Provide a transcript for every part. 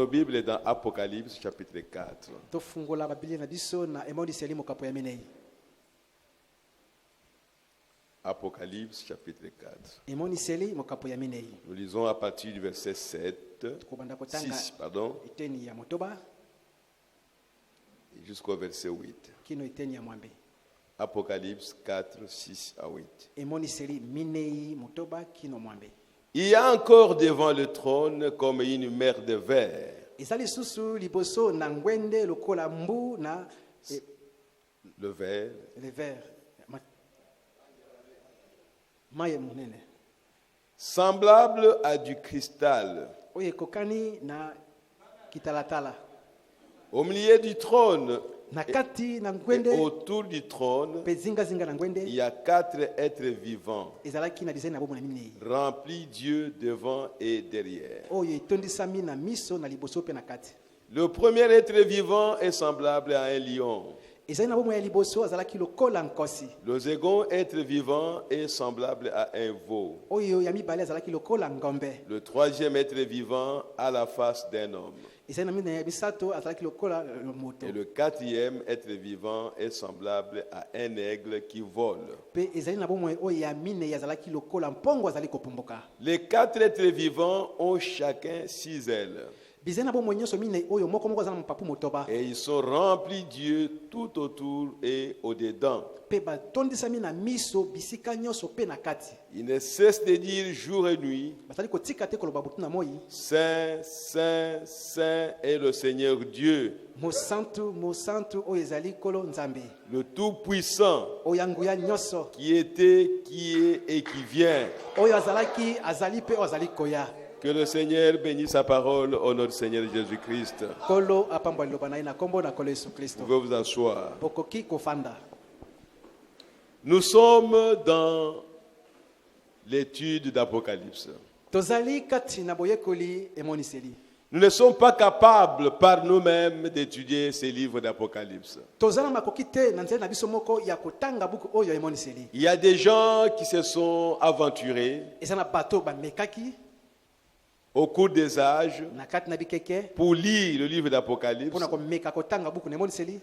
Bibles dans Apocalypse chapitre 4. Tofungola Biblia na biso na emoniseli mokapo ya minei. Apocalypse chapitre 4. Emoniseli mokapo ya minei. Nous lisons à partir du verset 6, pardon, iteni ya motoba jusqu'au verset 8. kino iteni ya mwambe. Apocalypse 4, 6 à 8. Emoniseli minei motoba kino mwambe. Il y a encore devant le trône comme une mer de verre. Ezali susu liboso na ngwende lokola mbu na Le verre. le verre. Maye munene. Semblable à du cristal. Oye kokani na kitalatala. Au milieu du trône Na kati na et ngwende autour du trône, pezinga zinga na il ngwende y a 4 êtres vivants, ezalaki na design na bomo na minei. remplis Dieu devant et derrière. Oyo itondisami na miso na liboso pe na kati. Le premier être vivant est semblable à un lion. Ezali na bomo ya liboso azalaki lokola nkosi. Le second être vivant est semblable à un veau. Oyo ya mibale azalaki lokola ngombe. Le troisième être vivant a la face d'un homme. Ezali na mina ya bisato azalaki lokola moto. Et le quatrième être vivant est semblable à un aigle qui vole. Pe ezali na bomo oyo ya mine azalaki lokola mpongo azali kopumbuka. Les 4 êtres vivants ont chacun 6 ailes. Bizena na bomo nyonso mine oyo moko moko azala mpapu motoba. Et ils sont remplis Dieu tout autour et au-dedans. Pe batondisami na miso bisika nyonso pe na kati. Ils ne cessent de dire jour et nuit, Bazali kotika te koloba butu na moi. Saint, Saint, Saint est le Seigneur Dieu, Mo santu oyo ezali kolo nzambe. le Tout-Puissant, Oyo nguya nyonso. qui était, qui est et qui vient. Oyo azalaki azali pe oyo azali koya. Que le Seigneur bénisse sa parole au nom du Seigneur Jésus-Christ. Kolo apambwa liloba na ye na kombo na kolo Yesu Kristo. Vous pouvez vous asseoir. Bokoki kofanda. Nous sommes dans l'étude d'Apocalypse. Tozali kati na boyekoli emoniseli. Nous ne sommes pas capables par nous-mêmes d'étudier ces livres d'Apocalypse. Tozala makoki te na nzela na biso moko ya kotanga buku oyo emoniseli. Il y a des gens qui se sont aventurés Eza na bato bamekaki au cours des âges na kati na bikeke pour lire le livre d'Apocalypse mpona komeka kotanga buku na emoniseli.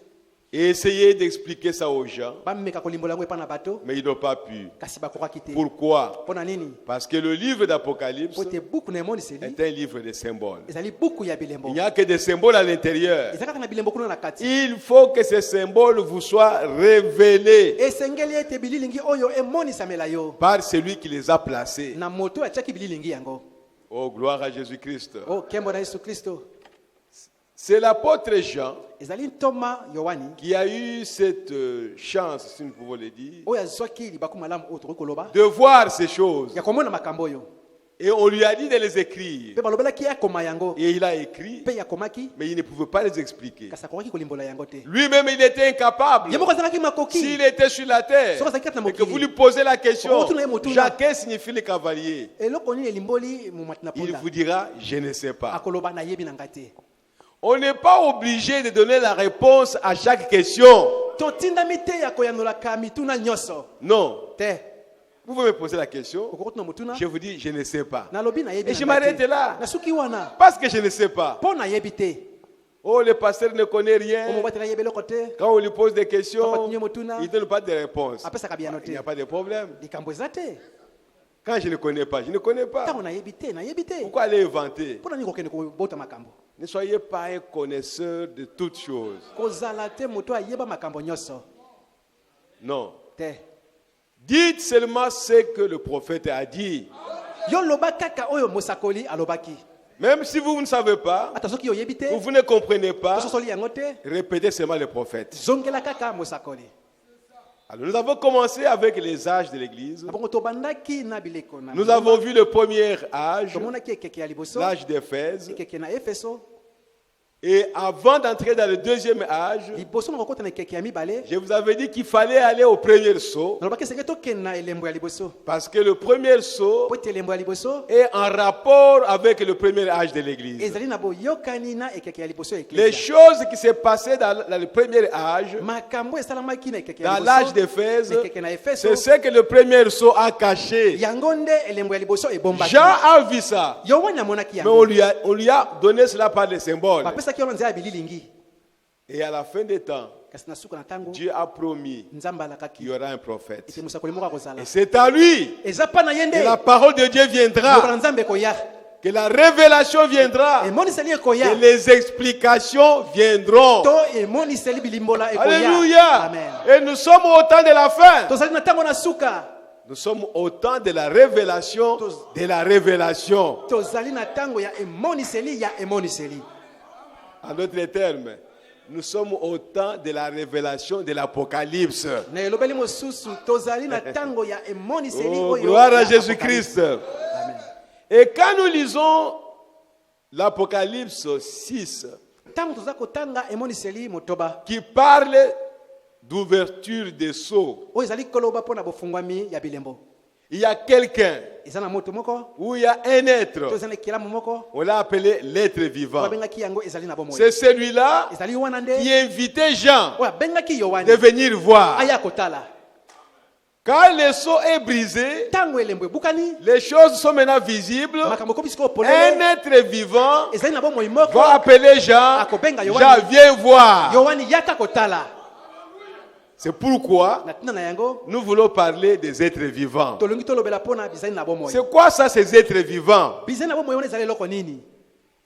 et essayer d'expliquer ça aux gens, Bameka kolimbola yango epa na bato mais ils n'ont pas pu. kasi bakokaki te. Pourquoi? Mpona nini? Parce que le livre d'Apocalypse Po te buku na emoniseli est un livre de symboles. ezali buku ya Il bilembo. n'y a que des symboles à l'intérieur. Eza kaka na bilembo kuna na kati. Il faut que ces symboles vous soient révélés Esengeli ete bililingi oyo emonisamela yo par celui qui les a placés. na moto atiaki bililingi yango. Oh, gloire à Jésus-Christ. Oh kembo na Yesu Kristo. C'est l'apôtre Jean Ezali ntoma Yohani qui a eu cette chance, si nous pouvons le dire, oyo azwaki libaku malamu oyo tokoki koloba de voir ces choses. ya komona makambo oyo. Et on lui a dit de les écrire. Pe balobelaki akoma yango Et il a écrit, pe yakomaki mais il ne pouvait pas les expliquer. kasi akokaki kolimbola yango te. Lui-même, il était incapable. Ye moko azalaki makoki S'il était sur la terre soki azalaki kati na et que vous lui mokili posez la question, Motuna. Jacques signifie le cavalier. eloko nini elimboli momati na Il ponda vous dira, je ne sais pas. akoloba na yebi na ngai te. On n'est pas obligé de donner la réponse à chaque question. Totindami te ya koyanolaka mituna nyonso Non. te. Vous pouvez me poser la question. Okokotuna motuna Je vous dis, je ne sais pas. nalobi na yebi Et na je ngai m'arrête te. là. Nasuki wana Parce que je ne sais pas. mpo na yebi te. Oh, le pasteur ne connaît rien. Omobati na yebi eloko te. Quand on lui pose des questions, Papa tunye motuna il ne donne pas de réponse. apesaka biyano Il n'y te. a pas de problème. Likambo eza te. Quand je ne connais pas, je ne connais pas. Ntango nayebi te nayebi te. Pourquoi aller inventer? Mpo na nini kokende kobota makambo? Ne soyez pas un connaisseur de toutes choses. Kozala te moto ayeba makambo nyonso Non. te. Dites seulement ce que le prophète a dit. Yo loba kaka oyo mosakoli alobaki. Même si vous ne savez pas, Ata soki oyebi te vous ne comprenez pas, tososoli yango te répétez seulement le prophète. zongela kaka mosakoli. Alors nous avons commencé avec les âges de l'Église. Bongo tobandaki na bileko na. Nous avons vu le premier âge, tomonaki ekeke ya liboso l'âge d'Éphèse. ekeke na Efeso Et avant d'entrer dans le deuxième âge, liboso na kokota na ekeke ya mibale je vous avais dit qu'il fallait aller au premier saut. nalobaki esengeli tokende na elembo ya liboso Parce que le premier saut po ete elembo ya liboso est en rapport avec le premier âge de l'Église. ezali na boyokani na ekeke ya liboso ya Les eklesia choses qui s'est passées dans le premier âge, makambo esalamaki na ekeke ya dans l'âge liboso d'Éphèse, ekeke na efeso c'est ce que le premier saut a caché. yango nde elembo ya liboso ebombaki Jean a vu ça, yohani amonaki mais yango on lui a donné cela par les symboles. bapesaki yo na nzela ya bililingi Et à la fin des temps, kasi na suka na ntango Dieu a promis nzambe qu'il alakaki y aura un prophète. ete mosakoli moko akozala Et c'est à lui eza mpa na ye que nde la parole de Dieu lokola viendra, nzambe ekoya que la révélation viendra, emoniseli que ekoya les explications viendront. to emoniseli bilimbola ekoya Alléluia. amen Et nous sommes au temps de la fin. tozali na ntango na suka Nous sommes au temps de la révélation de la révélation. tozali na ntango ya emoniseli ya emoniseli En d'autres termes, nous sommes au temps de la révélation de l'Apocalypse. na elobeli mosusu tozali na ntango ya emoniseli Oh, oyo gloire à ya Jésus-Christ. Amen. Et quand nous lisons l'Apocalypse 6, ntango toza kotanga emoniseli motoba qui parle d'ouverture des sceaux, oyo ezali koloba mpo na bofungwami ya bilembo il y a quelqu'un eza na moto moko où il y a un être, to eza na ekelamu moko on l'a appelé l'être oyo vivant. abengaki yango ezali na bomoi C'est celui-là ezali wana qui nde invitait Jean oyo abengaki de yohani venir voir. aya kotala Quand le sceau est brisé, ntango elembo ebukani les choses sont maintenant visibles. makambo ekomi sikoyo Un polele être vivant ezali na bomoi moko va appeler Jean. akobenga Jean, yohani viens voir. yohani yaka kotala C'est pourquoi na ntina na yango nous voulons parler des êtres vivants. tolongi tolobela mpo na bizali na bomoi C'est quoi ça, ces êtres vivants? bizali na bomoi wana ezali eloko nini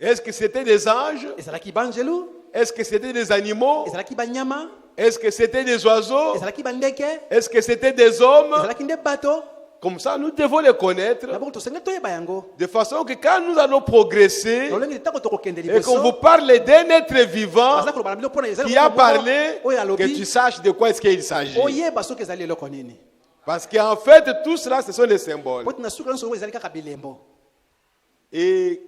Est-ce que c'était des anges? ezalaki banjelu Est-ce que c'était des animaux? ezalaki banyama Est-ce que c'était des oiseaux? ezalaki bandeke Est-ce que c'était des hommes? ezalaki nde bato Comme ça, nous devons les connaître. na bongo tosenge toyeba yango De façon que quand nous allons progresser lolenge ntango tokokende et qu'on liboso vous parle d'un être vivant aza koloba na bino mpo na ezali qui a moko parlé, oyo que alobi tu saches de quoi est-ce qu'il s'agit. oyeba soki ezali eloko nini Parce qu'en fait, tout cela, ce sont des symboles. po tina suka nyonso oyo ezali kaka bilembo Et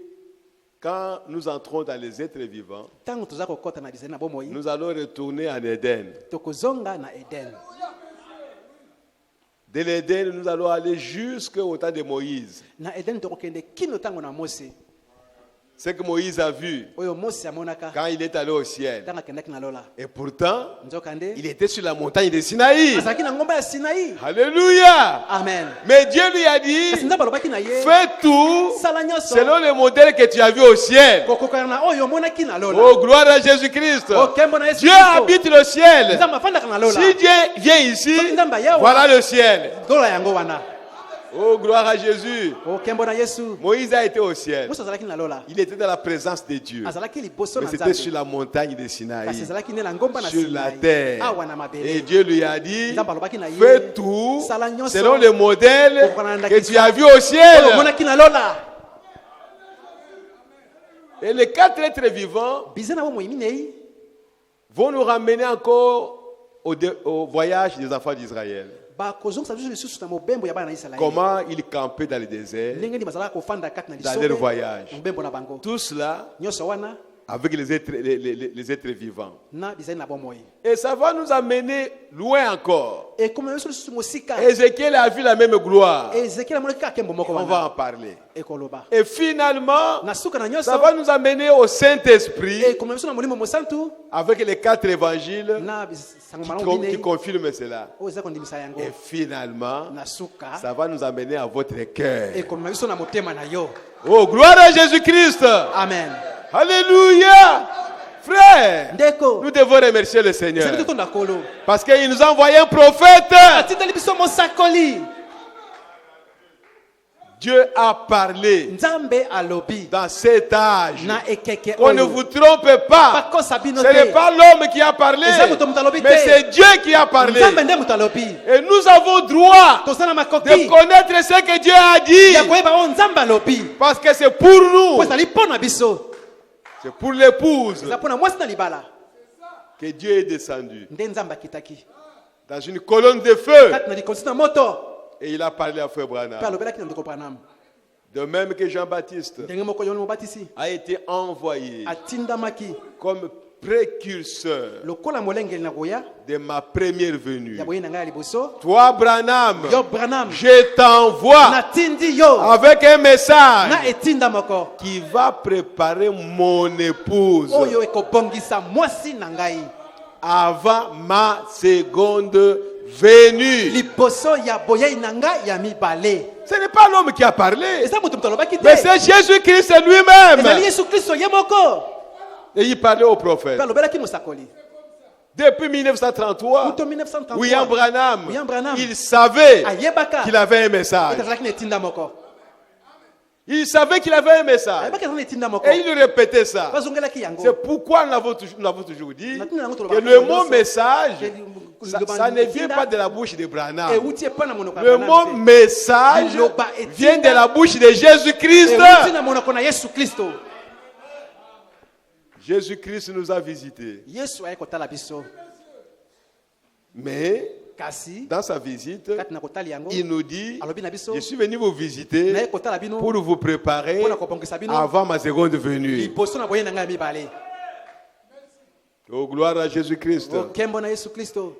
quand nous entrons dans les êtres vivants, ntango toza kokɔta na bizali na bomoi nous allons retourner en Éden. tokozonga na eden De l'Éden, nous allons aller jusqu'au temps de Moïse. na eden tokokende kino ntango na mose Ce que Moïse a vu oyo mose amonaka quand il est allé au ciel. ntango akendaki na lola Et pourtant, nzoka nde il était sur la montagne de Sinaï. azalaki na ngomba ya sinai Alléluia. amen Mais Dieu lui a dit, kasi nzambe alobaki na ye fais tout sala nyonso selon le modèle que tu as vu au ciel. kokokana na oyo omonaki na lola Oh, gloire à Jésus-Christ. okembo na yesu Dieu Kristo. habite le ciel. nzambe afandaka na lola Si Dieu vient ici, soki nzambe ayawa voilà le ciel. lola yango wana Oh, gloire à Jésus. okembo na yesu Moïse a été au ciel. mose azalaki na lola Il était dans la présence de Dieu. azalaki liboso Mais na c'était sur nzambe la montagne de kasi Sinaï, ezalaki nde na ngomba na sur la sinai terre. awa na Et mabele Dieu lui a dit, nzambe alobaki na ye fais tout sala nyonso selon le modèle que tu as vu au oyo ciel. omonaki na lola Et les quatre êtres vivants bize na bomoi minei vont nous ramener encore au voyage des enfants d'Israël. bakozongisa biso lisusu na mobembo ya bana na isalaeli Comment ils campaient dans le désert, ndenge nini bazalaka kofanda kati na dans leur voyage. mobembo na bango Tout cela nyonso wana avec les êtres vivants. na bizali na bomoi Et ça va nous amener loin encore. ekoma biso lisusu mosika Ézéchiel a vu la même gloire. ezekiel amonaki kaka nkembo moko On va wana en parler. ekoloba Et finalement, na suka na ça nyonso va nous amener au Saint-Esprit ekoma biso na molimo mosantu avec les quatre évangiles na bisango qui, malamu qui minei confirment cela. oyo eza kondimisa yango Et finalement, na suka ça va nous amener à votre cœur. ekoma biso na motema na yo Oh, gloire à Jésus-Christ. amen Alléluia. Frère, ndeko nous devons remercier le ezali Seigneur. totonda kolo Parce qu'il nous a envoyé un prophète. atindeli biso mosakoli Dieu a parlé nzambe alobi dans cet âge. na ekeke Qu'on ne oyo vous trompe pas. bakosa bino Ce n'est te pas l'homme qui a parlé, Eza moto moto alobi mais te. c'est Dieu qui a parlé. nzambe nde moto alobi Et nous avons droit toza na de makoki connaître ce que Dieu a dit. ya koyeba oyo nzambe alobi Parce que c'est pour nous, po ezali mpo na biso c'est pour l'épouse eza mpo na mwasi na libala que Dieu est descendu nde nzambe akitaki dans une colonne de feu. kati na likonzi na moto Et il a parlé à Frère mpe Branham. alobelaki na ndeko branam De même que Jean-Baptiste ndenge moko Yohane Mobatisi a été envoyé atindamaki comme précurseur lokola molengeli na koya de ma première venue. ya boye na ngai ya liboso. Toi, Branham, Yo Branham je t'envoie natindi yo avec un message na etinda moko qui va préparer mon épouse oyo ekobongisa mwasi na ngai avant ma seconde venue. liboso ya boyei na ngai ya mibale. Ce n'est pas l'homme qui a parlé, eza moto alobaki te mais c'est Jésus-Christ lui-même. ezali Yesu Kristo ye moko Et il parlait au prophète. mpe alobelaki mosakoli Depuis 1933, kuto 1933 William Branham, William Branham il savait ayebaka qu'il avait un message. ete azalaki na etinda moko Il savait qu'il avait un message. ayebaki azali na etinda moko Et il répétait ça. bazongelaki yango C'est pourquoi nous avons toujours dit Maintenant, que le mot message, ça ne vient pas de la bouche de Branham. euti epa na monoko ya Le Branham mot te. message Liloba etinda. vient de la bouche de Jésus-Christ. euti na monoko na Yesu Kristo. Jésus-Christ nous a visités. Yesu aye kotala biso Mais kasi dans sa visite, kati na kotali yango il nous dit, alobi na biso je suis venu vous visiter naye kotala bino pour vous préparer mpona kobongisa bino avant ma seconde venue. liboso na boye na ngai ya mibale. Oh, gloire à Jésus-Christ. okembo na Yesu Kristo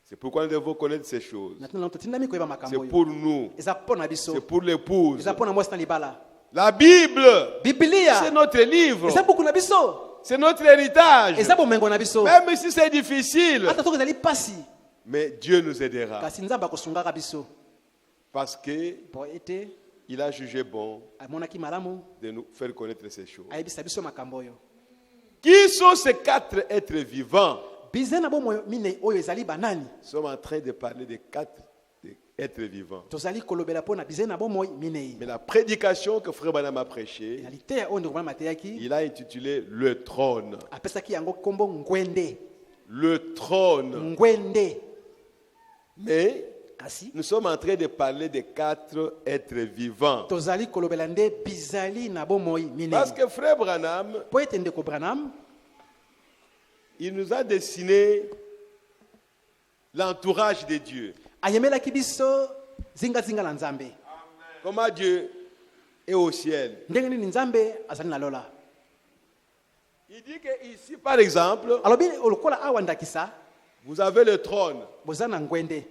C'est pourquoi nous devons connaître ces choses. na tino totindami koyeba C'est makambo oyo pour nous. eza mpo na biso C'est pour l'épouse. eza mpo na mwasi na libala. La Bible, c'est Biblia notre livre. eza buku na biso C'est notre héritage. eza bomengo na biso Même si c'est difficile. ata soki ezali pasi Mais Dieu nous aidera. kasi nzambe akosungaka biso Parce qu'il mpo ete a jugé bon amonaki malamu de nous faire connaître ces choses. ayebisa biso makambo oyo. Qui sont ces quatre êtres vivants? bize na bomoi minei oyo ezali banani Nous sommes en train de parler de quatre êtres vivants. tozali kolobela mpo na bize na bomoi minei. Mais la prédication que Frère Branham a prêchée, na liteya oyo ndeko Branham ateyaki il a intitulé Le trône. apesaki yango nkombo ngwende. Le trône. Ngwende Mais kasi nous sommes en train de parler de quatre êtres vivants. tozali kolobela nde bizali na bomoi minei. Parce que Frère Branham, mpo ete ndeko Branham il nous a dessiné l'entourage de Dieu. ayemelaki biso zingazinga na nzambe Comment Dieu est au ciel. ndenge nini nzambe azali na lola. Il dit que ici, par exemple, alobi lokola awa ndakisa vous avez le trône. boza na ngwende.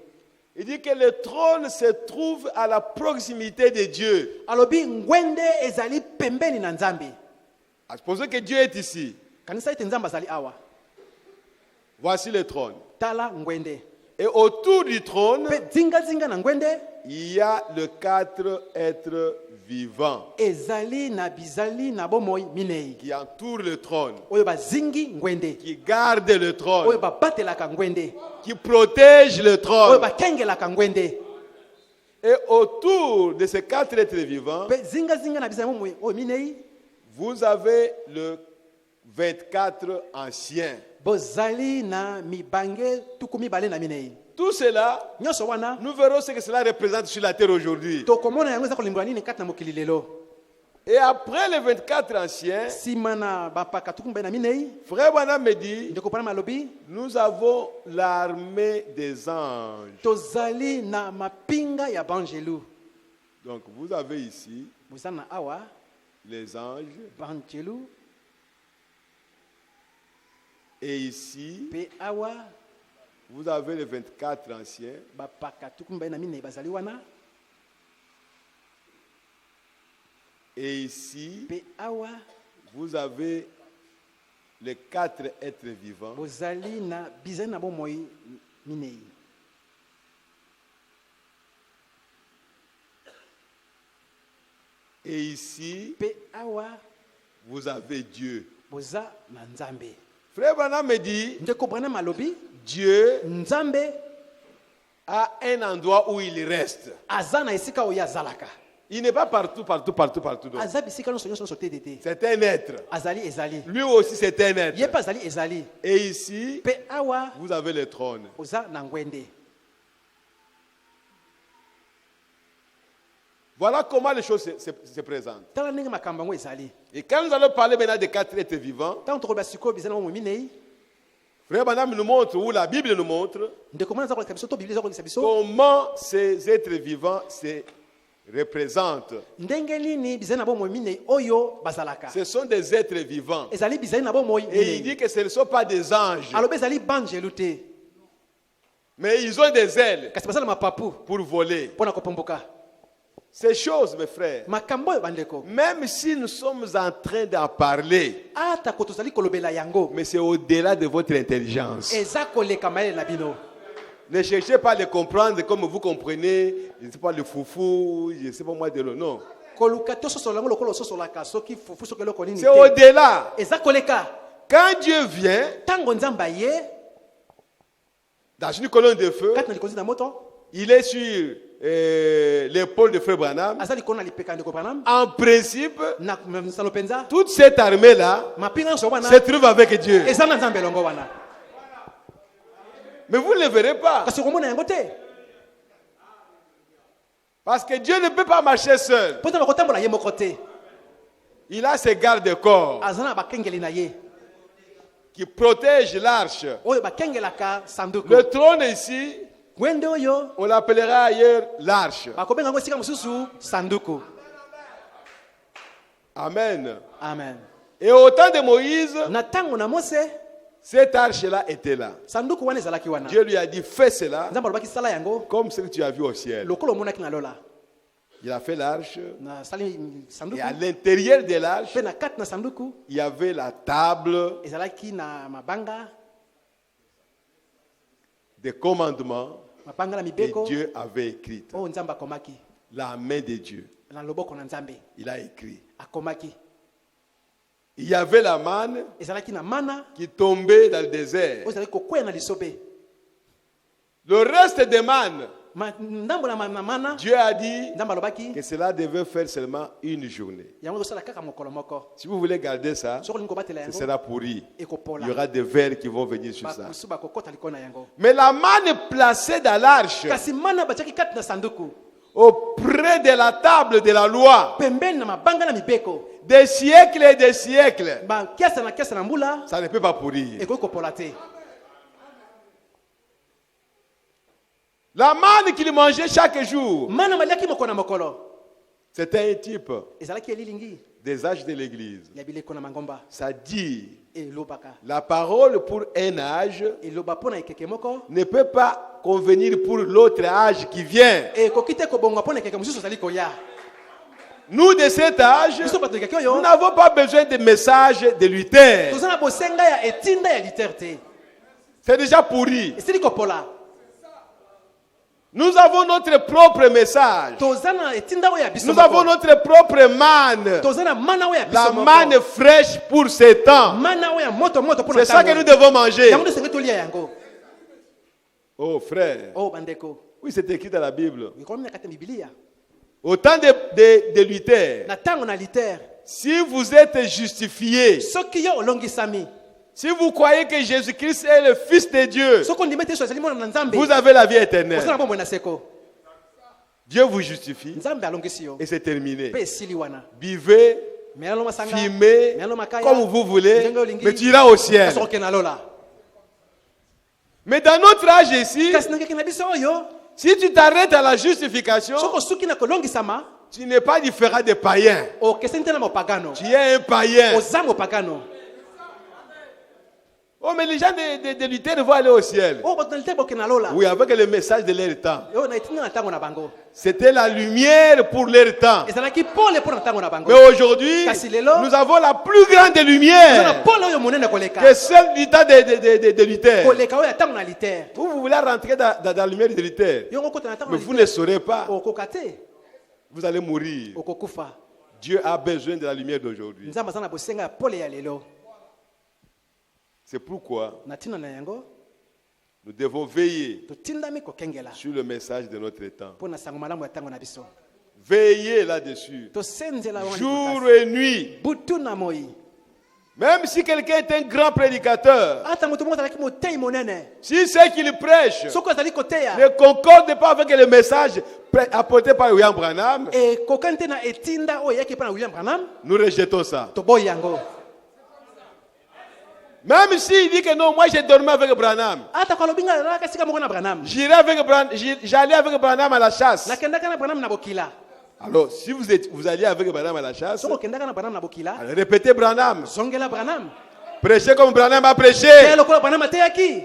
Il dit que le trône se trouve à la proximité de Dieu. alobi ngwende ezali pembeni na nzambe. Supposons que Dieu est ici. kanisa ete nzambe azali awa. Voici le trône. tala ngwende Et autour du trône, mpe zingazinga na ngwende il y a les quatre êtres vivants ezali na bizali na bomoi minei qui entourent le trône, oyo bazingi ngwende, qui gardent le oyo trône, babatelaka ngwende, qui protègent le oyo trône. bakengelaka ngwende. Et autour de ces quatre êtres vivants, mpe zingazinga na bizali bomoi oyo minei vous avez le 24 anciens. bozali na mibange tuku mibale na minei. Tout cela, nyonso wana nous verrons ce que cela représente sur la terre aujourd'hui. tokomona yango eza kolimbola nini kati na mokili lelo. Et après les 24 anciens, nsima na bampaka tuku mibale na minei Frère Branham me dit, ndeko Branham alobi nous avons l'armée des anges. tozali na mapinga ya banjelu. Donc vous avez ici boza na awa les anges banjelu et ici mpe awa vous avez les 24 anciens bampaka tuku mibale na minei bazali wana. et ici mpe awa vous avez les quatre êtres vivants bozali na bizali na bomoi minei. et ici mpe awa vous avez Dieu. boza na nzambe. Frère Branham me dit, ndeko Branham alobi Dieu nzambe a un endroit où il reste. aza na esika oyo azalaka. Il n'est pas partout. Donc. aza bisika nyonso nyonso te te. C'est un être. azali ezali Lui aussi c'est un être. ye mpe azali ezali. Et ici, mpe awa vous avez le trône. oza na ngwende. Voilà comment les choses se présentent. tala ndenge makambo yango ezali. Et quand nous allons parler maintenant des quatre êtres vivants, ntango tokoloba sikoyo bizali na bomoi minei Frère Branham nous montre, ou la Bible nous montre, ndeko mwana aza kolekisa biso to biblia eza kolekisa biso comment ces êtres vivants se représentent. ndenge nini bizali na bomoi minei oyo bazalaka Ce sont des êtres vivants. ezali bizali na bomoi Et il minei dit que ce ne sont pas des anges, alobi ezali banjelu te mais ils ont des ailes kasi bazala mapapu pour voler. mpo na kopomboka Ces choses, mes frères, makambo oyo bandeko même si nous sommes en train d'en parler, atako tozali kolobela yango mais c'est au-delà de votre intelligence. eza koleka mayele na bino Ne cherchez pas à les comprendre comme vous comprenez, je ne sais pas, le foufou, je ne sais pas moi de l'eau, non. koluka tososola yango lokola ososolaka soki fufu soki eloko nini C'est au-delà. eza koleka Quand Dieu vient ntango nzambe aye dans une colonne de feu, kati na likonzi na moto il est sur l'épaule de Frère Branham. aza likolo na lipeka ndeko branam En principe, na misalo mpenza toute cette armée-là mapinga nyonso wana se trouve avec Dieu. eza na nzambe elongo wana Mais vous ne le verrez pas. kasi okomona yango te Parce que Dieu ne peut pas marcher seul. mpo nzambe kotambola ye moko te Il a ses gardes-corps aza na bakengeli na ye qui protègent l'arche. oyo bakengelaka sanduku Le trône ici, gwende oyo on l'appellera ailleurs l'arche. bakobenga yango esika mosusu sanduku Amen. amen Et au temps de Moïse, na ntango na mose cette arche-là était là. sanduku wana ezalaki wana Dieu lui a dit, fais cela nzambe alobaki sala yango comme ce que tu as vu au ciel. lokola omonaki na lola Il a fait l'arche. nasali Et sanduku à l'intérieur de l'arche, mpe na kati na sanduku il y avait la table ezalaki na mabanga des commandements mabanga na que mibeko Dieu avait écrite. oyo nzambe akomaki La main de Dieu. na loboko na nzambe Il a écrit. akomaki Il y avait la manne ezalaki na mana qui tombait dans le désert. oyo ezalaki kokwea na lisobe Le reste des mannes, ndambo na mana Dieu a dit nzambe alobaki que cela devait faire seulement une journée. yango ezosala kaka mokolo moko Si vous voulez garder ça, soki olingi kobatela ce yango sera pourri. ekopola Il y aura des vers qui vont venir sur ça. bakusu bakokota likolo na yango Mais la manne placée dans l'arche, kasi mana batiaki kati na sanduku auprès de la table de la loi, pembeni na mabanga na mibeko des siècles et des siècles, bakiasa na mbula ça ne peut pas pourrir. ekoki kopola te La manne qu'il mangeait chaque jour, mana baliaki mokolo na mokolo c'était un type ezalaki elilingi des âges de l'église. ya bileko na mangomba Ça dit, elobaka la parole pour un âge eloba mpo na ekeke moko ne peut pas convenir pour l'autre âge qui vient. ekoki te kobongwa mpo na ekeke mosusu ozali koya Nous de cet âge, biso bato ekeke nous oyo n'avons pas besoin de messages de Luther. toza na bosenga ya etinda ya liter te C'est déjà pourri. esili kopola Nous avons notre propre message. toza na etinda oyo ya biso Nous avons moko notre propre manne. toza na mana oyo ya La biso moko manne fraîche pour ces temps. mana oyo ya moto mpo na C'est ça que nous devons manger. yango nde esengeli tolia yango Oh frère, oyo bandeko oui, c'est écrit dans la Bible. ekomi na kati ya bibilia Au temps de Luther, na ntango na liter si vous êtes justifié, soki yo olongisami si vous croyez que Jésus-Christ est le Fils de Dieu, soki ondimi ete yesu azali mwana na nzambe vous avez la vie ozala na éternelle. bomoi na seko Dieu vous justifie nzambe alongisi yo et c'est terminé. mpe esili wana Buvez, melalo masanga fumez, melalo makaya comme vous voulez, ndenge olingi, mais tu iras au ciel. kasi okokende na lola Mais dans notre âge ici, kasi na nkeke na biso oyo si tu t'arrêtes à la justification, soki osuki na kolongisama tu n'es pas différent des païens. okeseni te na mopagano Tu es un païen. oza mopagano Oh, mais les gens de Luther vont aller au ciel. oyo bato na liter bokende na lola Oui, avec le message de leur temps. oyo na etinda na ntango na bango C'était la lumière pour leur temps. ezalaki pole mpo na ntango na bango Mais aujourd'hui, Kasi lelo, nous avons la plus grande oza na lumière pole oyo monene koleka que celle du temps de Luther. koleka oyo ya ntango na liter Vous voulez rentrer dans la lumière de Luther, yo okota na ntango mais na vous liter ne saurez pas. okoka te Vous allez mourir. okokufa Dieu a besoin de la lumière d'aujourd'hui. nzambe aza na bosenga ya pole ya lelo C'est pourquoi na ntina na yango nous devons veiller totindami kokengela sur le message de notre temps. mpo na sango malamu ya ntango na biso Veillez là-dessus, tosenzela wana jour makasi. et nuit. butu na moi Même si quelqu'un est un grand prédicateur, ata moto moko azalaki motei monene si ce qu'il prêche soki azali koteya ne concorde pas avec le message apporté par William Branham, ekokani te na etinda oyo eyaki mpo na william branham nous rejetons ça. toboyi yango Même s'il dit que non, moi j'ai dormi avec Branham, ata ko alobi nga azalaka esika moko na branham j'allais avec Branham à la chasse. nakendaka na branham na bokila Alors, si vous alliez avec Branham à la chasse, soko kendaka na Branham na bokila alors répétez Branham. zongela Branham Prêchez comme Branham a prêché. te lokola Branham ateyaki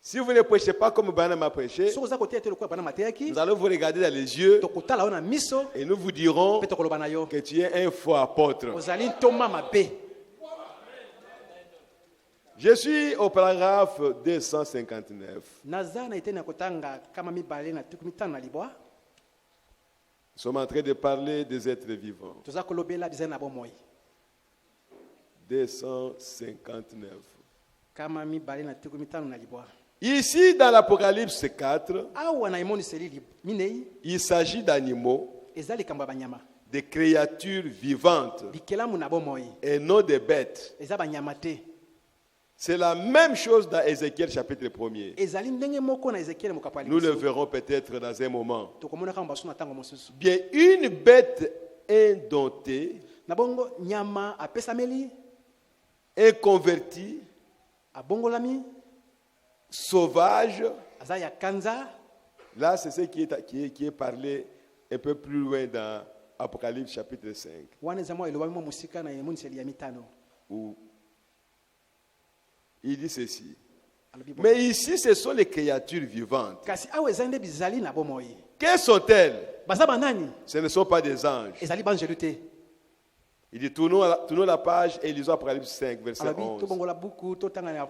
Si vous ne prêchez pas comme Branham a prêché, soko za koteya te lokola Branham ateyaki nous allons vous regarder dans les yeux tokotala yo na miso et nous vous dirons mpe tokoloba na yo que tu es un faux apôtre. ozali ntoma mabe. Je suis au paragraphe 259. naza na eteni ya kotanga kama mibale na tuku mitano na libwa Nous sommes en train de parler des êtres vivants. toza kolobela bizali na bomoi 259. kama mibale na tuku mitano na libwa. Ici, dans l'Apocalypse 4, awa na emoniseli minei il s'agit d'animaux, eza likambo ya banyama de créatures vivantes bikelamu na bomoi et non des bêtes. eza banyama te. C'est la même chose dans Ézéchiel chapitre 1er. ezali ndenge moko na Ezekiel mokapo ya Nous le liboso verrons peut-être dans un moment. tokomonaka mobaso na ntango mosusu. Bien, une bête indomptée, na bongo nyama apesameli inconvertie, abongolami sauvage, aza ya kanza. là c'est ce qui est parlé un peu plus loin dans Apocalypse chapitre 5. wana eza mwa elobami mwa mosika na emoniseli ya mitano Où il dit ceci. alobi boye. Mais ici, ce sont les créatures vivantes. kasi awa eza nde bizali na bomoi Quelles sont-elles? baza banani? Ce ne sont pas des anges. ezali banjelu te. Il dit, tournons la page et lisons Apocalypse 5, verset alobi 11. tobongola buku totanga na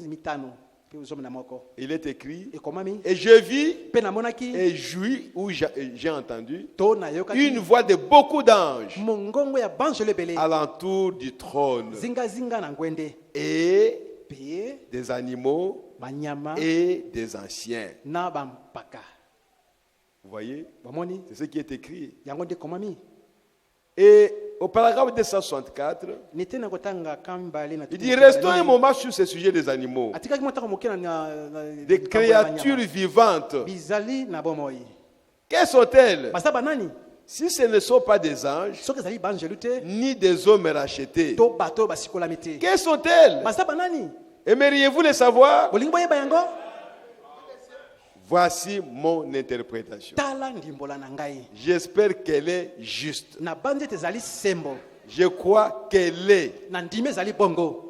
mitano mpe ozomona na moko Il est écrit, ekomami et je vis mpe namonaki et jouis, où j'ai entendu, to une nayokaki voix de beaucoup d'anges mongongo ya banjelu ebele alentour du trône zingazinga na ngwende et mpe des animaux banyama et des anciens. na bampaka. Vous voyez? bamoni C'est ce qui est écrit. yango nde ekomami. Et au paragraphe 264, nete na kotanga kambale na il dit, restons un moment sur ce sujet des animaux, atikaki motaka moke des créatures vivantes. bizali na bomoi Quelles sont-elles? baza banani? Si ce ne sont pas des anges, soki ezali banjelu te ni des hommes rachetés, to bato oyo basikolami te quelles sont-elles? baza banani? Aimeriez-vous les savoir? bolingi boyeba yango? Voici mon interprétation. tala ndimbola na ngai J'espère qu'elle est juste. na bandi ete ezali sembo Je crois qu'elle est. na ndimi ezali bongo.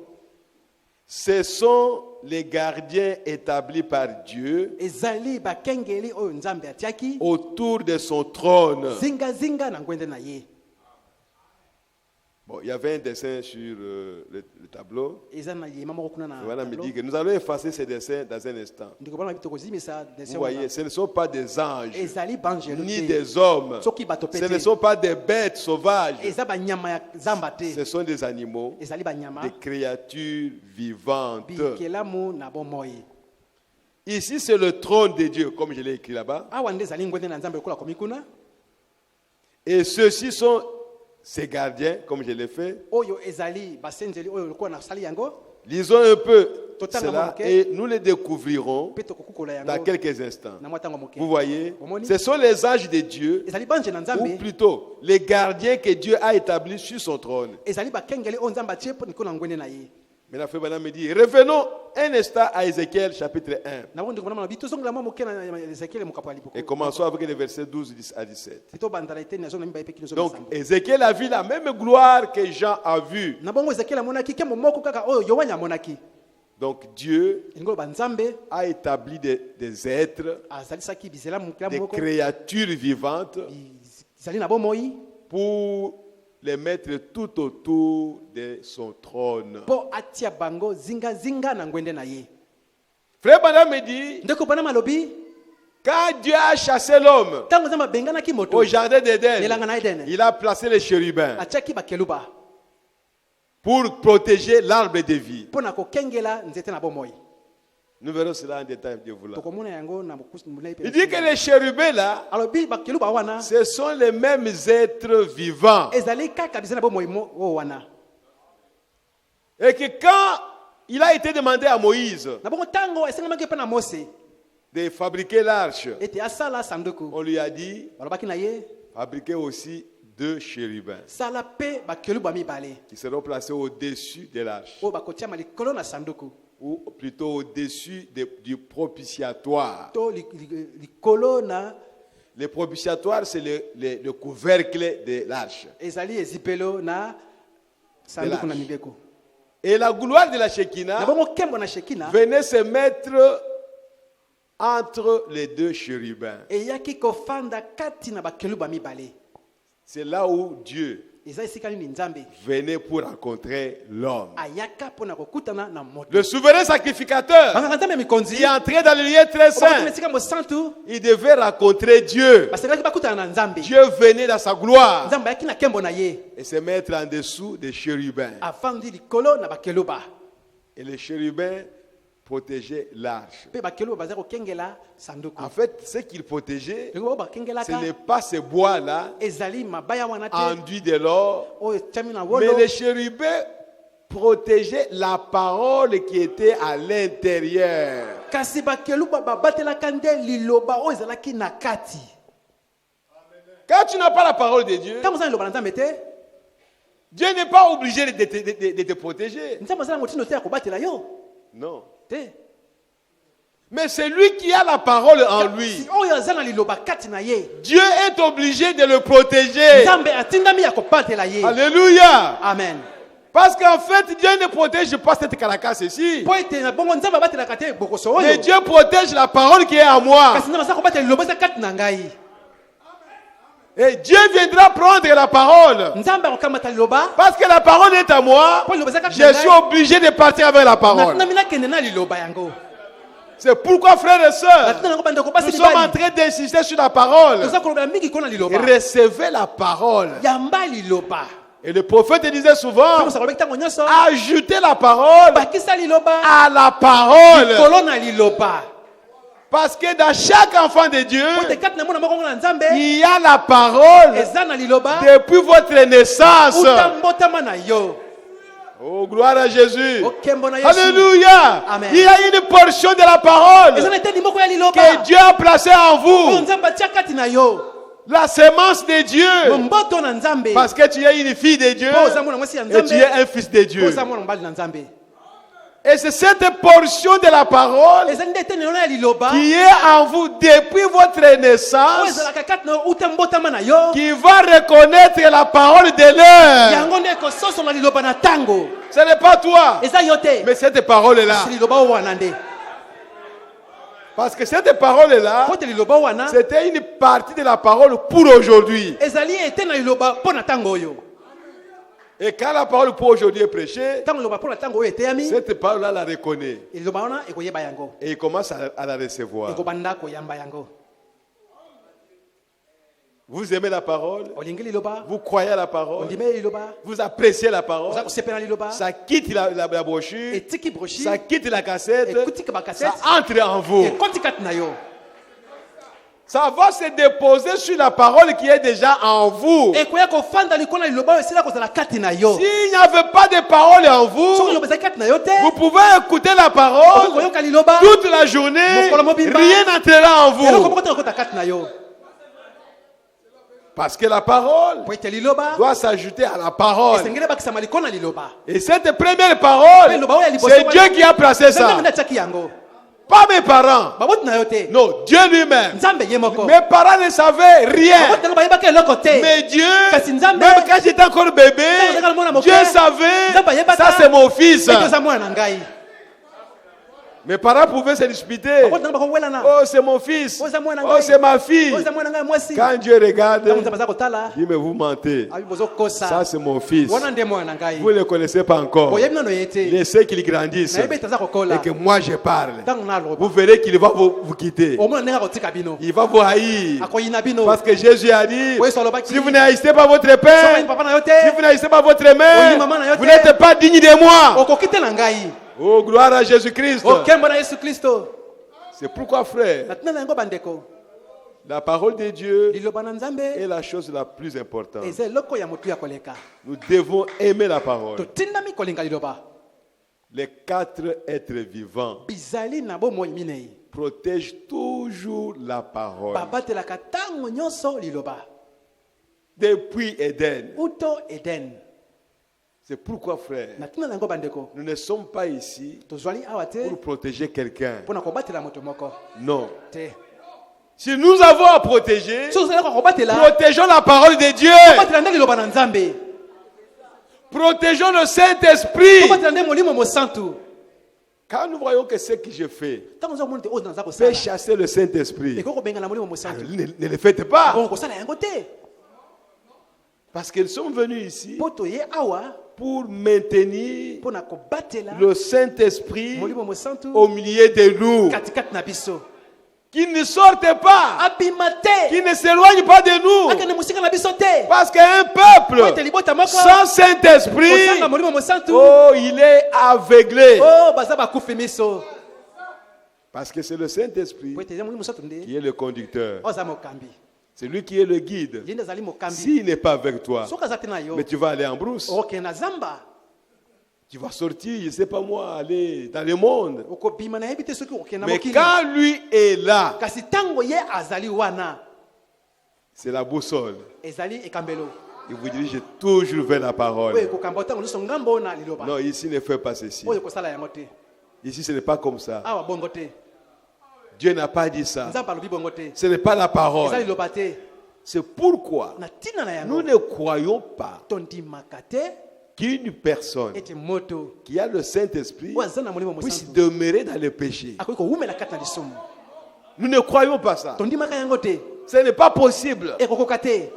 Ce sont les gardiens établis par Dieu ezali bakengeli oyo nzambe atiaki autour de son trône. zingazinga na ngwende na ye. Bon, il y avait un dessin sur le tableau. eza na yema moko kuna na Voilà me tableau. dit que nous allons effacer ces dessins dans un instant. ndiko bana bito kozimisa dessin Vous voyez, wana. ce ne sont pas des anges, ezali banjelu ni te des hommes. soki bato pe Ce ne te sont pas des bêtes sauvages. eza banyama ya zamba te Ce sont des animaux, ezali banyama des créatures vivantes. bikelamu na bomoi. Ici, c'est le trône de Dieu, comme je l'ai écrit là-bas. awa nde ezali ngwende na nzambe lokola komi kuna Et ceux-ci sont ces gardiens, comme je l'ai fait. oyo ezali basenzeli oyo lokola nasali yango Lisons un peu Total cela Moke. et nous les découvrirons mpe tokokukola dans yango quelques instants. na mwa ntango moke. Vous voyez, Omoni? ce sont les anges de Dieu, ezali banje na ou nzambe plutôt les gardiens que Dieu a établis sur son trône. ezali bakengeli oyo nzambe atie mpo nikolo na ngwende na ye. Mais la frère Branham me dit, revenons un instant à Ézéchiel chapitre 1 na bongo ndiko bana mabi tozongela mwa moke na Ezekiel mokapo ya liboko et commençons avec les versets 12 à 17. to bandala eteni na zona mibale pe kilo Donc, zona Ézéchiel a vu la même gloire que Jean a vue. na bongo Ezekiel amonaki kembo moko kaka oyo Yohana amonaki. Donc, Dieu ngolo banzambe a établi des êtres, azalisaki bizela mukila des moko créatures vivantes bizali na bomoi pour les mettre tout autour de son trône. po atia bango zingazinga na ngwende na ye. Frère Branham me dit, ndeko bana malobi quand Dieu a chassé l'homme ntango nzambe abenganaki moto au jardin d'Éden, nelanga na Eden il a placé les chérubins atiaki bakeluba pour protéger l'arbre de vie. mpo na kokengela nzete na bomoi. Nous verrons cela en détail de vous là. tokomona yango na molai pe. Il dit que les chérubins là, alobi bakeluba wana ce sont les mêmes êtres vivants. ezali kaka bizela bomoi oyo wana. Et que quand il a été demandé à Moïse na bongo ntango esengamaki mpe na Mose de fabriquer l'arche, ete asala sanduku on lui a dit, balobaki na ye fabriquez aussi 2 chérubins sala mpe bakeluba mibale qui seront placés au-dessus de l'arche, oyo bakotiama likolo na sanduku ou plutôt au-dessus du propitiatoire. to likolo na Le propitiatoire, c'est le couvercle de l'arche. ezali ezipelo na sanduku na mibeko. Et la gloire de la Shekinah Na bongo kembo na Shekina venait se mettre entre les deux chérubins. eyaki kofanda kati na bakeluba mibale. C'est là où Dieu Eza esika nini Nzambe venait pour rencontrer l'homme. ayaka pona kokutana na moto. Le souverain sacrificateur Bangaka Nzambe mikonzi qui entrait dans le lieu très saint, esika mo santu il devait rencontrer Dieu. basekaki bakutana na Nzambe. Dieu venait dans sa gloire Nzambe ayaki na kembo na ye et se mettre en dessous des chérubins. afandi likolo na bakeluba. Et les chérubins protégeaient l'arche. Pe bakeluba baza kokengela sanduku. En fait, ce qu'ils protégeaient, Ngo ce bakengelaka n'est pas ce bois-là, ezali mabaya wana te enduit de l'or, oyo tami na mais wolo. les chérubins protégeaient la parole qui était à l'intérieur. Kasi bakeluba babatelaka nde liloba oyo ezalaki na kati. Quand tu n'as pas la parole de Dieu, Ntango ozali liloba na Nzambe te, Dieu n'est pas obligé de te protéger. Nzambe azali na motindo te ya kobatela yo Non. te. Mais c'est lui qui a la parole en lui. Si oyo aza na liloba kati na ye, Dieu est obligé de le protéger. Nzambe atindami ya kobatela ye. Alléluia. Amen. Parce qu'en fait, Dieu ne protège pas cette caracasse ici. Po ete na bongo Nzambe abatelaka te bokoso oyo. Mais Dieu protège la parole qui est en moi. Kasi Nzambe aza kobatela liloba eza kati na ngai. Et Dieu viendra prendre la parole. Nzambe akokamata liloba. Parce que la parole est à moi. Po liloba eza kati na Je suis ngai. obligé de partir avec la parole. Natina mina kende na liloba yango. C'est pourquoi, frères et sœurs, Natina nango bandeko nous basi sommes en libali. train d'insister sur la parole. Toza kolobela mingi kona liloba. Recevez la parole. Yamba liloba. Et le prophète disait souvent, Ntango sakolobeki ntango nyonso. ajoutez la parole Bakisa liloba. à la parole. Kolo na liloba. Parce que dans chaque enfant de Dieu, Po te kati na mwana moko na Nzambe. il y a la parole Eza na liloba. depuis votre naissance. Uta mbotama na yo. Oh, gloire à Jésus. Okembo na Yesu. Alléluia. Amen. Il y a une portion de la Eza parole na eteni moko ya liloba. que Dieu a placée en Oyo vous. Nzambe atia kati na yo. La sémence de Dieu. Mboto na Nzambe. Parce que tu es une fille de Dieu Po oza mwana mwasi ya et tu es Nzambe. un fils de Po Dieu. oza mwana mobali na Nzambe. Et c'est cette portion de la parole Eza nde eteni ya liloba. qui est en vous depuis votre Oyo naissance ezalaka kati na yo uta mbotama na yo. qui va reconnaître la parole de l'heure. Yango nde ekososola liloba na tango. Ce n'est pas toi, Eza yo te. mais cette parole-là. Si liloba oyo wana nde. Parce que cette parole-là, Po te liloba wana. c'était une partie de la parole pour aujourd'hui. Ezali ete na liloba po na tango oyo. Et quand la parole pour aujourd'hui est prêchée, Tango liloba po na tango oyo eteyami. cette parole-là la reconnaît. Liloba wana ekoyeba yango. Et il commence à la recevoir. Ekobanda koyamba yango. Vous aimez la parole, Olingi liloba. vous croyez à la parole, Ondime liloba. vous appréciez la parole, Oza kosepela liloba. ça quitte la brochure, Etiki broshi. ça quitte la cassette, Ekutika ba ça cassette. entre en vous. Ekoti kati na yo. Ça va se déposer sur la parole qui est déjà en vous. Ekoya kofanda likona liloba oyo esila kozala kati na yo. S'il n'y avait pas de parole en Soki vous, liloba ezali kati na yo te. vous pouvez écouter la Okoki parole koyoka liloba. toute la journée, Mokolo mobimba. rien n'entrera en Eloko vous. moko te ekota kati na yo. Parce que la parole Po ete liloba. doit s'ajouter à la parole. Esengeli bakisama likona liloba. Et cette première parole, c'est Dieu qui a placé ça. Nzambe nde atiaki yango. Pas mes parents. Baboti na yo te. Non, Dieu lui-même. Nzambe ye moko. Mes parents ne savaient rien. Baboti na ngo bayebaki eloko te. Mais Dieu, Kasi Nzambe. même quand j'étais encore bébé, Nzambe mwana moke. Dieu savait, Nzambe ayebaka. ça c'est mon fils. Ete oza mwana na ngai. Mes parents pouvaient se disputer. Baboti na ngo bakowelana. Oh, c'est mon fils. Oza mwana Oh, ngai. c'est ma fille. Oza mwana ngai mwasi. Quand Dieu regarde, Ntango Nzambe aza kotala. il dit, mais vous mentez. Abi bozokosa. Ça c'est mon fils. Wana nde mwana na ngai. Vous ne le connaissez pas encore. Boyebi nano ye te. Laissez qu'il grandisse. Nayebi ete aza kokola. Et que moi je parle. Ntango naloba. Vous verrez qu'il va vous quitter. Omona ndenge akotika bino. Il va vous haïr. Akoyina bino. Parce que Jésus a dit, Oui, sur le bas qui- si vous n'haïssez pas votre Soki père, papa na yo te. si vous n'haïssez pas votre Oui, mère, maman na yo vous te. n'êtes pas digne de moi. Okoki te na ngai. Oh, gloire à Jésus-Christ. Okembo na Yesu Kristo. C'est pourquoi, frère, Natina na yango bandeko. la parole de Dieu Liloba na Nzambe. est la chose la plus importante. Eza eloko ya motu ya koleka. Nous devons aimer la parole. Totindami kolinga liloba. Les 4 êtres vivants Bizali na bomoi minei. protègent toujours la parole. Babatelaka ntango nyonso liloba. Depuis Éden. Uto Eden. C'est pourquoi, frère, Natina na yango bandeko. nous ne sommes pas ici Tozwali awa te. pour protéger quelqu'un. Pona kobatela moto moko. Non. Te. Si nous avons à protéger, so ozali kobatela protégeons la parole de Dieu. kobatela nde liloba na Nzambe Protégeons le Saint-Esprit. kobatela nde molimo mosantu Quand nous voyons que ce que je fais ntango ozomona te oyo naza fait kosala chasser le Saint-Esprit, ekoki kobenga na molimo mosantu ne le faites pas. bongo kosala yango te Parce qu'ils sont venus ici mpo toye awa pour maintenir mpo na kobatela le Saint-Esprit molimo mosantu au milieu de nous. katikati na biso Qu'ils ne sortent pas, abima te qu'ils ne s'éloignent pas de nous. akende mosika na biso te Parce qu'un po peuple ete libota moko sans Saint-Esprit, kosanga molimo mosantu oh, il est aveuglé. o baza bakufi miso Parce que c'est le Saint-Esprit po ete eza molimo mosantu nde qui est le conducteur. oza mokambi C'est lui qui est le guide. ye nde azali mokambi S'il n'est pas avec toi, soki aza te na yo mais tu vas aller en brousse. okokende na zamba Tu vas sortir, je ne sais pas moi, aller dans le monde. okobima nayebi te soki okokende na Mais mokili quand lui est là, kasi ntango ye azali wana c'est la boussole. ezali ekambelo Il vous dirige toujours vers la parole. oyo ekokamba ntango nyonso ngambo na liloba Non, ici ne fait pas ceci. oyo ekosala yango te Ici, ce n'est pas comme ça. awa bongo te Dieu n'a pas dit ça. nzambe alobi bongo te Ce n'est pas la eza parole. liloba te C'est pourquoi na ntina na nous yango ne croyons pas tondimaka te qu'une personne ete moto qui a le Saint-Esprit oyo aza na molimo puisse mosantu demeurer dans le péché. akoki kowumela kati na lisumu Nous ne croyons pas ça. tondimaka yango te Ce n'est pas possible. ekokoka te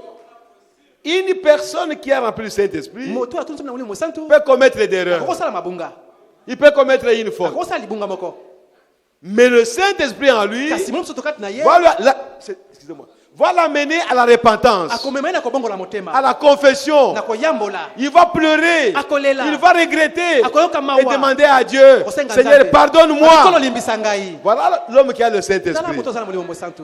Une personne qui a rempli le Saint-Esprit moto oyo atondisami na molimo mosantu peut commettre des erreurs. akokosala mabunga Il peut commettre une faute. akokosala libunga moko Mais le Saint-Esprit en lui kasi molimo mosantu kati na ye excusez-moi, va l'amener à la repentance, akomema ye na kobongola motema à la confession. na koyambola Il va pleurer. akolela Il va regretter akoyoka mawa et demander à Dieu, kosenga Seigneur, Nzambe. pardonne-moi. Kolo limbisa ngai Voilà l'homme qui a le tala Saint-Esprit. moto aza na molimo mosantu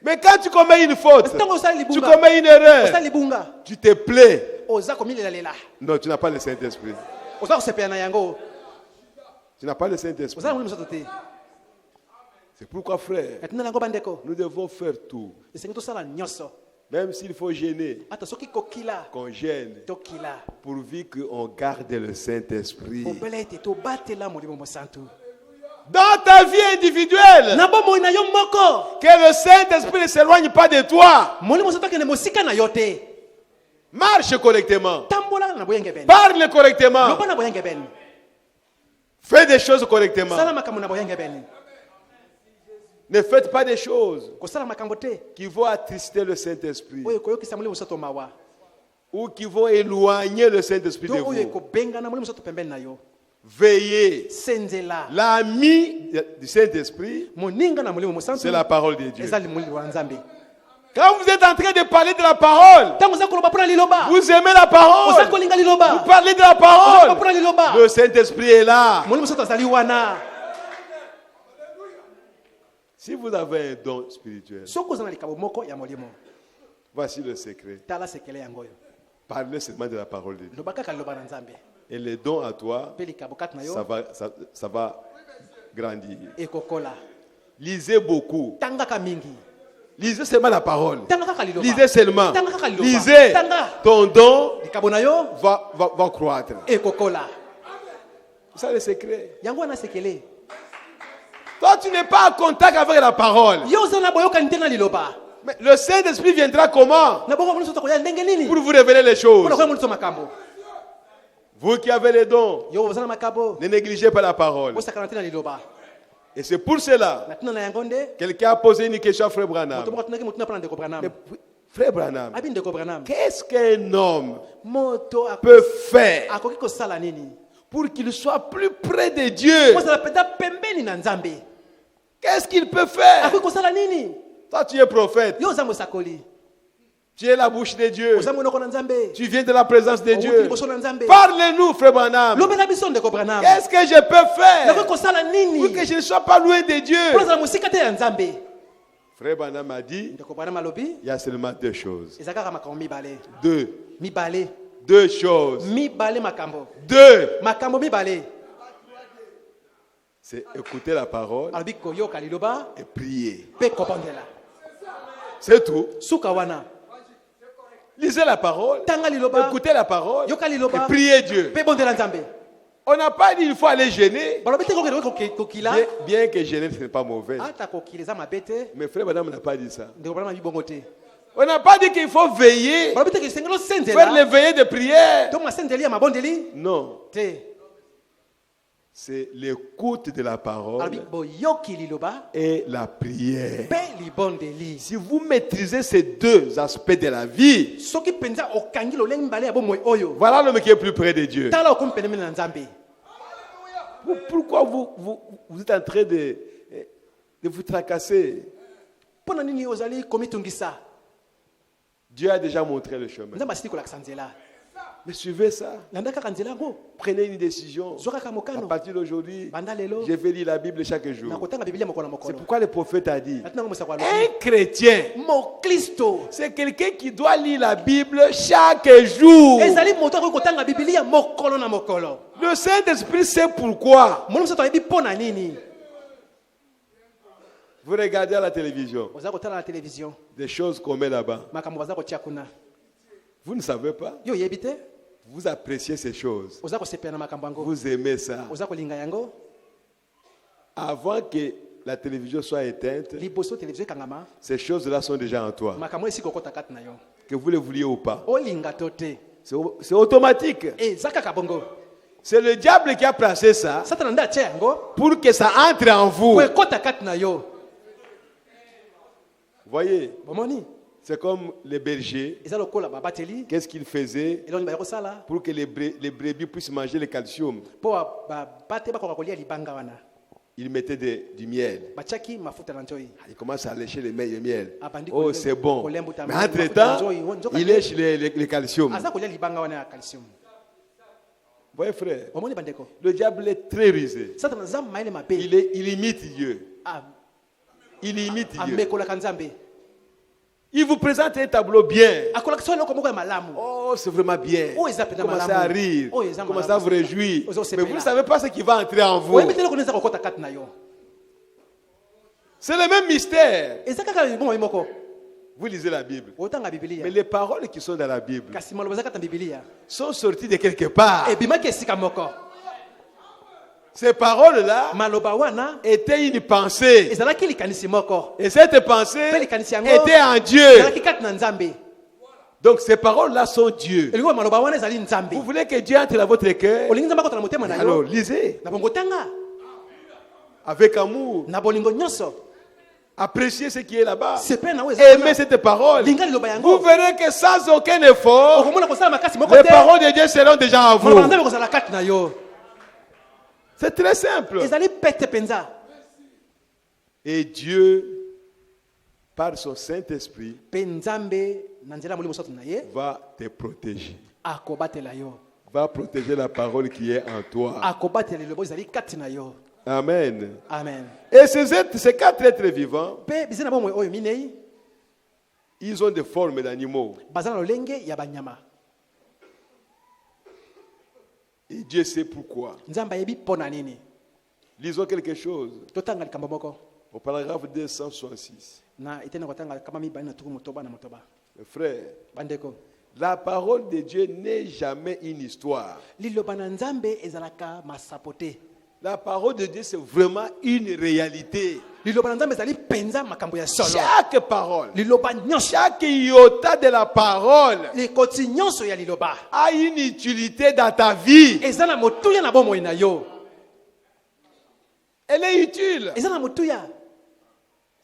Mais quand tu commets une faute, ntango osala tu libunga commets une osala erreur, libunga tu te plais. oza komilelalela Non, tu n'as pas le Saint-Esprit. oza kosepela na yango Tu n'as pas le Saint-Esprit. oza na molimo mosantu te C'est pourquoi, frère, yatina na yango bandeko nous devons faire tout. esengi tosala nyonso Même s'il faut gêner, ata soki kokila qu'on gêne, tokila pourvu qu'on garde le Saint-Esprit. obela ete tobatela molimo mosantu Dans ta vie individuelle, na bomoi na yo moko que le Saint-Esprit ne s'éloigne pas de toi. molimo mosantu akende mosika na yo te Marche correctement. tambola na boyenge bene Parle correctement. loba na boyenge bene Fais des choses correctement. sala makambo na boyenge bene Ne faites pas des choses kosala makambo te qui vont attrister le Saint-Esprit oyo ekoyokisa molimo mosantu mawa ou qui vont éloigner le Saint-Esprit to de oyo vous. ekobengana molimo mosantu pembeni na yo Veillez. senzela L'ami du Saint-Esprit, moninga na molimo mosantu c'est la parole de Dieu. eza molimo wa nzambe Quand vous êtes en train de parler de la parole, ntango oza koloba mpona liloba vous aimez la oza parole, kolinga vous liloba parlez de la oza parole, mpona liloba le Saint-Esprit est là. molimo mosantu azali wana Si vous avez un don spirituel, soki oza na likambo moko ya molimo voici le secret. tala sekele yango oyo Parlez seulement de la parole de Dieu. loba kaka liloba na nzambe Et les dons à toi, mpe likambo kati na ça yo va, ça va grandir. ekokola Lisez beaucoup. tangaka mingi Lisez seulement la parole. tanga kaka liloba Lisez seulement. tanga kaka liloba Lisez. tanga Ton don likambo na yo va croître. ekokola C'est ça le secret. yango wana sekele Toi, tu n'es pas en contact avec la parole. yo oza na boyokani te na liloba Mais le Saint-Esprit viendra comment? na bongo mosusu tokoya ndenge nini Pour vous révéler les choses. mpona koya mosusu makambo Vous qui avez les dons, yo oza na makambo ne négligez pas la parole. osakana te na liloba Et c'est pour cela, na ntina na yango nde quelqu'un a posé une question à Frère Branham. moto moko atunaki motuna mpona ndeko branam Mais, Frère Branham, abi ndeko branam qu'est-ce qu'un homme moto peut faire akoki kosala nini pour qu'il soit plus près de Dieu? kozala peta pembeni na nzambe Qu'est-ce qu'il peut faire? akoki kosala nini Toi, tu es prophète. yo oza mosakoli Tu es la bouche de Dieu. oza monoko na nzambe Tu viens de la présence de outi Dieu. liboso na nzambe Parle-nous, Frère Branham. lobela biso ndeko branam Qu'est-ce que je peux faire nakoki kosala pour nini que je ne sois pas loin de mpona Dieu? ozala mosika te ya nzambe Frère Branham a dit, ndeko branam alobi il y a seulement deux choses. eza kaka makambo mibale Deux. mibale Deux choses. mibale makambo Deux. makambo mibale C'est écouter la parole alobi koyoka liloba et prier. mpe kobondela C'est tout. suka wana Lisez la parole, tanga liloba écoutez la parole yoka et liloba priez Dieu. mpe bondela nzambe On n'a pas dit il faut aller gêner. balobi te kokila Bien que gêner, ce n'est pas mauvais. ata kokila eza mabe te Mais frère, madame n'a pas dit ça. ndeko bana mabibongo te On n'a pas dit qu'il faut veiller, balobi te kesengeli faire les osenzela veillées de prière. to masenzeli ya mabondeli Non, te c'est l'écoute de la parole alobi boyoki liloba et la prière. mpe libondeli Si vous maîtrisez ces deux aspects de la vie, soki mpenza okangi lolenge mibale ya bomoi oyo voilà l'homme qui est plus près de Dieu. tala okomi pene mene na nzambe Pourquoi vous êtes en train de vous tracasser? mpo na nini ozali komitungisa Dieu a déjà montré le chemin. nzambe asili kolakisa nzela Mais suivez ça. landa kaka nzela yango Prenez une décision. zwa kaka À mokano partir d'aujourd'hui, banda lelo je vais lire la Bible chaque jour. nakotanga bibilia mokolo na C'est mokolo pourquoi le prophète a dit, natina ngo mosako alobi un chrétien, mokristo c'est quelqu'un qui doit lire la Bible chaque jour. ezali moto akoki kotanga bibilia mokolo na mokolo Le Saint-Esprit sait pourquoi. molo mosato ayebi mpo na nini Vous regardez à la télévision oza kotala na televizio des choses qu'on met là-bas. makambo baza kotia kuna Vous ne savez pas. yo oyebi te Vous appréciez ces choses. oza kosepela na makambo yango Vous aimez ça. oza kolinga yango Avant que la télévision soit éteinte, liboso televizio ekangama ces choses-là sont déjà en toi. makambo esika okota kati na yo Que vous le vouliez ou pas. olinga to te C'est automatique. eza kaka bongo C'est le diable qui a placé ça satana nde atia yango pour que ça entre en vous. po ekota kati na yo Voyez, bomoni c'est comme les bergers. eza lokola babateli Qu'est-ce qu'ils faisaient elongi baye kosala pour que les brebis puissent manger le calcium? mpo babate bakoka kolia libanga wana Ils mettaient du miel. batiaki mafuta na nzoi Ils commencent à lécher le miel. Abandi Oh, kolemba- c'est bon. kolemba uta- Mais mafuta entre-temps, nzoi, nzoka il te. lèche le calcium. aza kolia libanga wana ya calcium Voyez, frère, omoni bandeko le diable est très rusé. satana aza maele mabe Il imite Dieu. Il imite Dieu. amekolaka nzambe Il vous présente un tableau bien. akolakisa eloko moko ya malamu Oh, c'est vraiment bien. Oh, ils appellent Commencez malamu. à rire. Oh, ils appellent Commencez à vous malamu. réjouir. Ils ont ces Mais vous pays-là. ne savez pas ce qui va entrer en vous. oyebi te eloko nde eza kokota kati na yo C'est le même mystère. eza kaka bomoi moko Vous lisez la Bible. otanga Mais bibilia les paroles qui sont dans la Bible kasi maloba eza kati na bibilia sont sorties de quelque part. ebimaki esika moko Ces paroles-là maloba wana étaient une pensée. ezalaki likanisi moko Et cette pensée mpe likanisi yango était en Dieu. ezalaki kati na nzambe Donc ces paroles-là sont Dieu. elingi maloba wana ezali nzambe Vous voulez que Dieu entre dans votre cœur? olingi nzambe akota na motema na Alors yo lisez na bongo tanga avec amour. na bolingo nyonso Appréciez ce qui est là-bas. sepe na oyo Aimez cette parole. linga liloba Vous yango verrez que sans aucun effort, okomona kosala makasi moko les te paroles de Dieu seront déjà en maloba na vous. nzambe kozala kati na yo C'est très simple. ezali pete mpenza Et Dieu, par son Saint-Esprit, mpe nzambe na nzela ya molimo mosantu na ye va te protéger. akobatela yo Va protéger la parole qui est en toi. akobatela liloba ezali kati na yo Amen. amen Et ces quatre êtres vivants, mpe bize na bomoi oyo minei ils ont des formes d'animaux. baza na lolenge ya banyama Et Dieu sait pourquoi. nzambe ayebi mpo na nini Lisons quelque chose. totanga likambo moko Au paragraphe 266. na etene kotanga kama mibale na tuku motoba na motoba Mes frères, bandeko la parole de Dieu n'est jamais une histoire. liloba na nzambe ezalaka masapo te La parole de Dieu, c'est vraiment une réalité. liloba na nzambe ezali mpenza makambo ya solo Chaque parole, liloba nyonso chaque iota de la parole likoti nyonso ya liloba a une utilité dans ta vie. eza na motuya na bomoi na yo Elle est utile. eza na motuya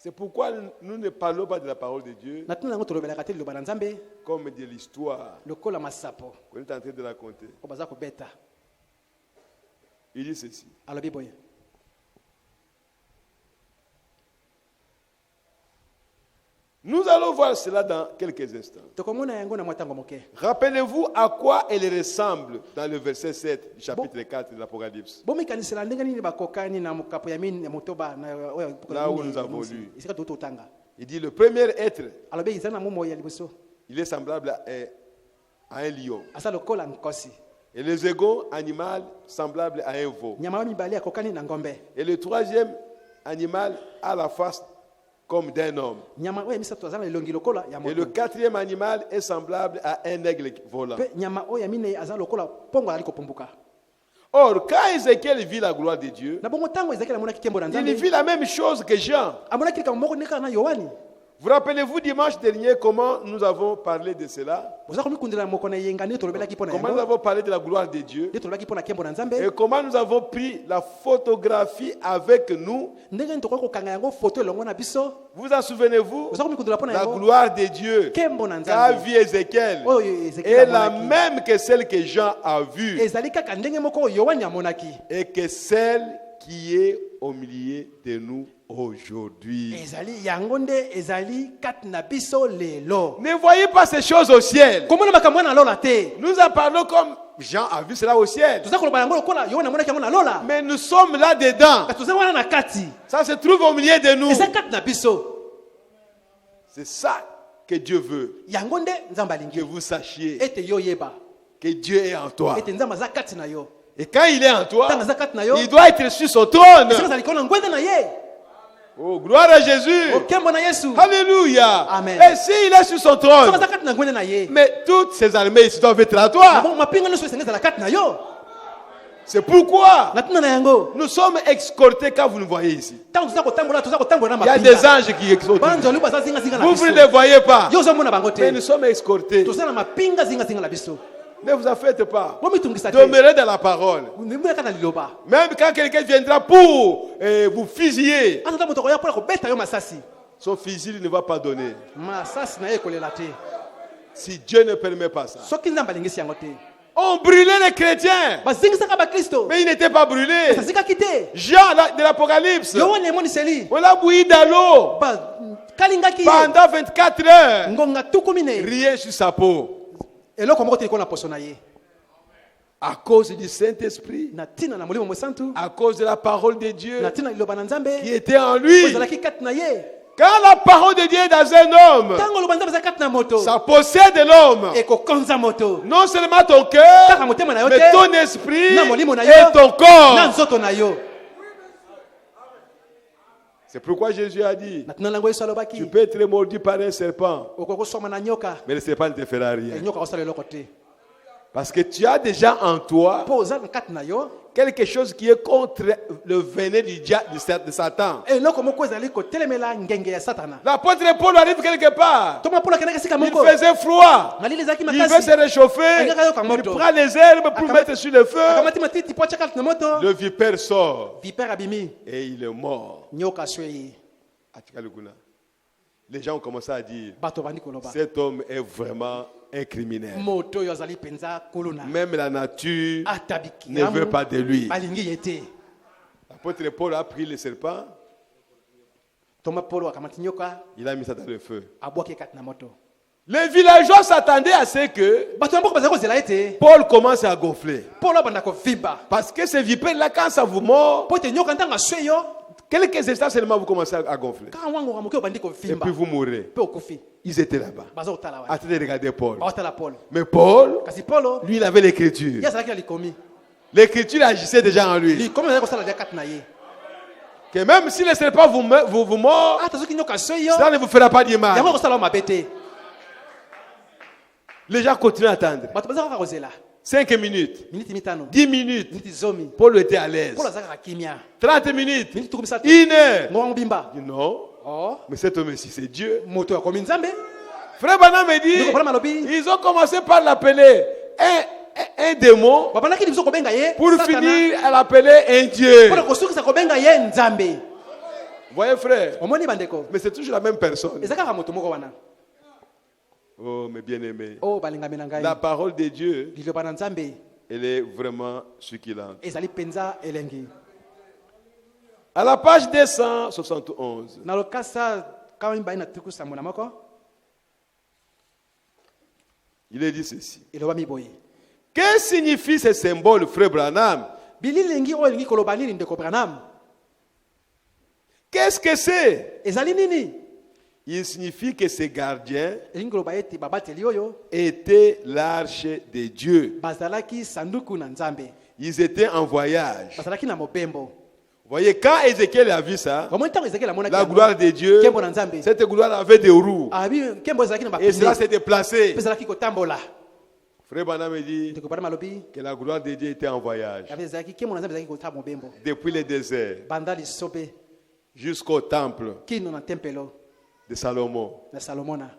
C'est pourquoi nous ne parlons pas de la parole de Dieu na tuna yango tolobelaka te liloba na nzambe comme de l'histoire lokola masapo qu'on est en train de raconter. oyo baza kobeta Il dit ceci. alobi boye Nous allons voir cela dans quelques instants. tokomona yango na mwa ntango moke Rappelez-vous à quoi elle ressemble dans le verset 7 du chapitre 4 de l'Apocalypse. bomikanisela ndenge nini bakokani na mokapo ya mini ya motoba na oyo Là où nous avons lu. esika totanga Il dit le premier être, alobi eza na momoi ya liboso il est semblable à un lion. aza lokola nkosi Et le second animal semblable à un veau. nyama mibale akokani na ngombe Et le troisième animal a la face comme d'un homme. nyama oyo ya misato aza na elongi lokola ya Et le moto quatrième animal est semblable à un aigle volant. mpe nyama oyo ya minei aza lokola mpongo azali kopumbuka Or, quand Ézéchiel vit la gloire de Dieu, Na bongo ntango Ezekiel amonaki nkembo na il Nzambe. vit la même chose que Jean. Amonaki likambo moko ndenge kaka na Yohani. Vous rappelez-vous dimanche dernier comment nous avons parlé de cela? Oza komikundela moko na yenga nde tolobelaki mpo na Comment nous yango. avons parlé de la gloire de Dieu? Nde tolobaki mpo na nkembo na Nzambe. Et comment nous avons pris la photographie avec nous? Ndenge nini tokoki kokanga yango foto elongo na biso. Vous en souvenez-vous? Oza komikundela mpo na La yango. gloire de Dieu Nkembo na qu'a Nzambe. vu Ézéchiel Oyo Ezekiel est la amonaki. même que celle que Jean a vue Ezali kaka ndenge moko oyo Yohani amonaki. et que celle qui est au milieu de nous aujourd'hui. Ezali yango nde ezali kati na biso lelo. Ne voyez pas ces choses au ciel. Komona makambo na lola te. Nous en parlons comme Jean a vu cela au ciel. Toza koloba yango lokola Yohani amonaki yango na lola. Mais nous sommes là-dedans. Kasi toza wana na kati. Ça se trouve au milieu de nous. Eza kati na biso. C'est ça que Dieu veut. Yango nde Nzambe Que alingi. vous sachiez Ete yo yeba. que Dieu est en toi. Ete Nzambe aza kati na yo. Et quand il est en toi, Tanga aza kati na yo. il doit être sur son trône. Sika zali kona ngwenda na ye. Oh, gloire à Jésus. Okembo na Yesu. Alléluia. Amen. Et s'il est sur son Sika trône, aza kati na ngwenda na ye. mais toutes ces armées ici doivent être à Na toi. bongo mapinga nyonso esengeza la kati na yo. C'est pourquoi Na tuna na yango. nous sommes escortés quand vous nous voyez ici. Tango toza kotambola na Il y a mapinga. des anges qui escortent. Banzoli baza zinga zinga na Vous biso. ne les voyez pas. Yo zomona bango Mais nous te. sommes escortés. Toza na mapinga zinga zinga na biso. Ne vous en faites pas. Momitungisa te. Demeurez dans la parole. Nimuna kana liloba. Même quand quelqu'un viendra pour vous fusiller, Ata moto koya pola ko beta yo masasi. son fusil ne va pas donner. Masasi na ye kolela te. Si Dieu ne permet pas ça. Soki Nzambe alingisi yango te. On brûlait les chrétiens. Bazingisaka ba Kristo. Mais ils n'étaient pas brûlés. Sazikaki te. Jean de l'Apocalypse, Yohani emoniseli. on l'a bouilli dans l'eau Ba kalingaki ye. pendant 24 heures. Ngonga tukumine. Rien sur sa peau. Eloko moko te ko na poso na ye. À cause du Saint-Esprit, Na tina na molimo mosantu. à cause de la parole de Dieu Na tina liloba na Nzambe. qui était en lui. Ozalaki kati na ye. Quand la parole de Dieu est dans un homme, Tango loba Nzambe za kati na moto. ça possède l'homme. Ekokonza moto. Non seulement ton cœur, Kaka motema na yo mais te. ton esprit Na molimo na yo. et ton Na corps. nzoto na yo. C'est pourquoi Jésus a dit, Na tina lango Yesu tu alobaki. peux être mordu par un serpent, Okoko soma na nyoka. mais le serpent ne te fera rien. Nyoka osala eloko te. Parce que tu as déjà en toi Po oza na kati na yo. quelque chose qui est contre le venin de Satan. Eloko moko ezali kotelemela ngenge ya Satana. L'apôtre Paul arrive quelque part. Toma pola kenaka sika Il moko. faisait froid. Ngalili zaki Il veut se makasi. réchauffer. Il prend les herbes pour mettre sur le feu. Akamati matiti po chaka na moto. Le vipère sort Vipère abimi. et il est mort. Nyoka swei. Les gens ont commencé à dire, Bato bandi koloba. cet homme est vraiment un criminel. Moto yo azali penza kuluna. Même la nature Atabiki. ne veut pas de lui. Balingi yete. L'apôtre Paul a pris le serpent, Toma polo akamati nyoka. il a mis ça dans le feu. Abwaki kati na moto. Les villageois s'attendaient à ce que Bato mboko bazako zela ete. Paul commence à gonfler. Polo banda ko vimba. Parce que ces vipères-là, quand ça vous mord, Po te nyoka ntanga swei yo. quelques instants seulement vous commencez à gonfler. Ka wango ngamuke bandi ko Et vimba. puis vous mourrez. Pe okufi. Ils étaient là-bas. Bazo tala wa. En train de regarder Paul. Ba tala Paul. Mais Paul, Kasi Polo. lui, il avait l'écriture. Ya zalaki likomi. L'écriture agissait déjà en lui. Likomi zalaki kosala dia kati na ye. Que même si le serpent vous mord, Ata soki nyoka swei yo. ça ne vous fera pas du mal. Yango kosala mabete. Les gens continuent à attendre. Bato bazaka kozela. 5 minutes, Miniti mitano. 10 minutes. Miniti zomi. Paul était à l'aise. Polo azaka kimia. 30 minutes, Miniti tukumisatu. 1 heure. Ngongo bimba. Il dit non, Oh. mais cet homme ici, c'est Dieu. Moto ya komi Nzambe. Frère Banam me dit, Ndeko pala malobi. ils ont commencé par l'appeler un démon Babandaki biso kobenga ye. pour Satana. finir à l'appeler un Dieu. Polo kosukisa kobenga ye Nzambe. Vous voyez frère, Omoni bandeko. mais c'est toujours la même personne. Ezaka moto moko wana. Oh mes bien-aimés, Oh balingami na ngai. la parole de Dieu, Liloba na Nzambe elle est vraiment succulente. ezali penza elengi. À la page 271, Na lokasa kama mba ina tukusa mona moko. il est dit ceci. Iloba miboye. Que signifie ce symbole, frère Branham? Bililingi o elingi koloba nini ndeko Branham? Qu'est-ce que c'est? Ezali nini? Il signifie que ces gardiens Elingi koloba eti babateli oyo étaient l'arche de Dieu. bazalaki sanduku na Nzambe. Ils étaient en voyage. Bazalaki na mobembo. Vous voyez, quand Ézéchiel a vu ça, Comment tant Ezekiel amona la gloire de Dieu, Kembo na Nzambe. cette gloire avait des roues. Abi kembo ezalaki na Et cela bapine. s'est déplacé. Ezalaki kotambola. Frère Branham me dit ndeko Branham alobi que la gloire de Dieu était en voyage. ezalaki nkembo na Nzambe ezalaki kotala mobembo Depuis le désert banda lisobe jusqu'au temple kino na tempelo de Salomon. na Salomona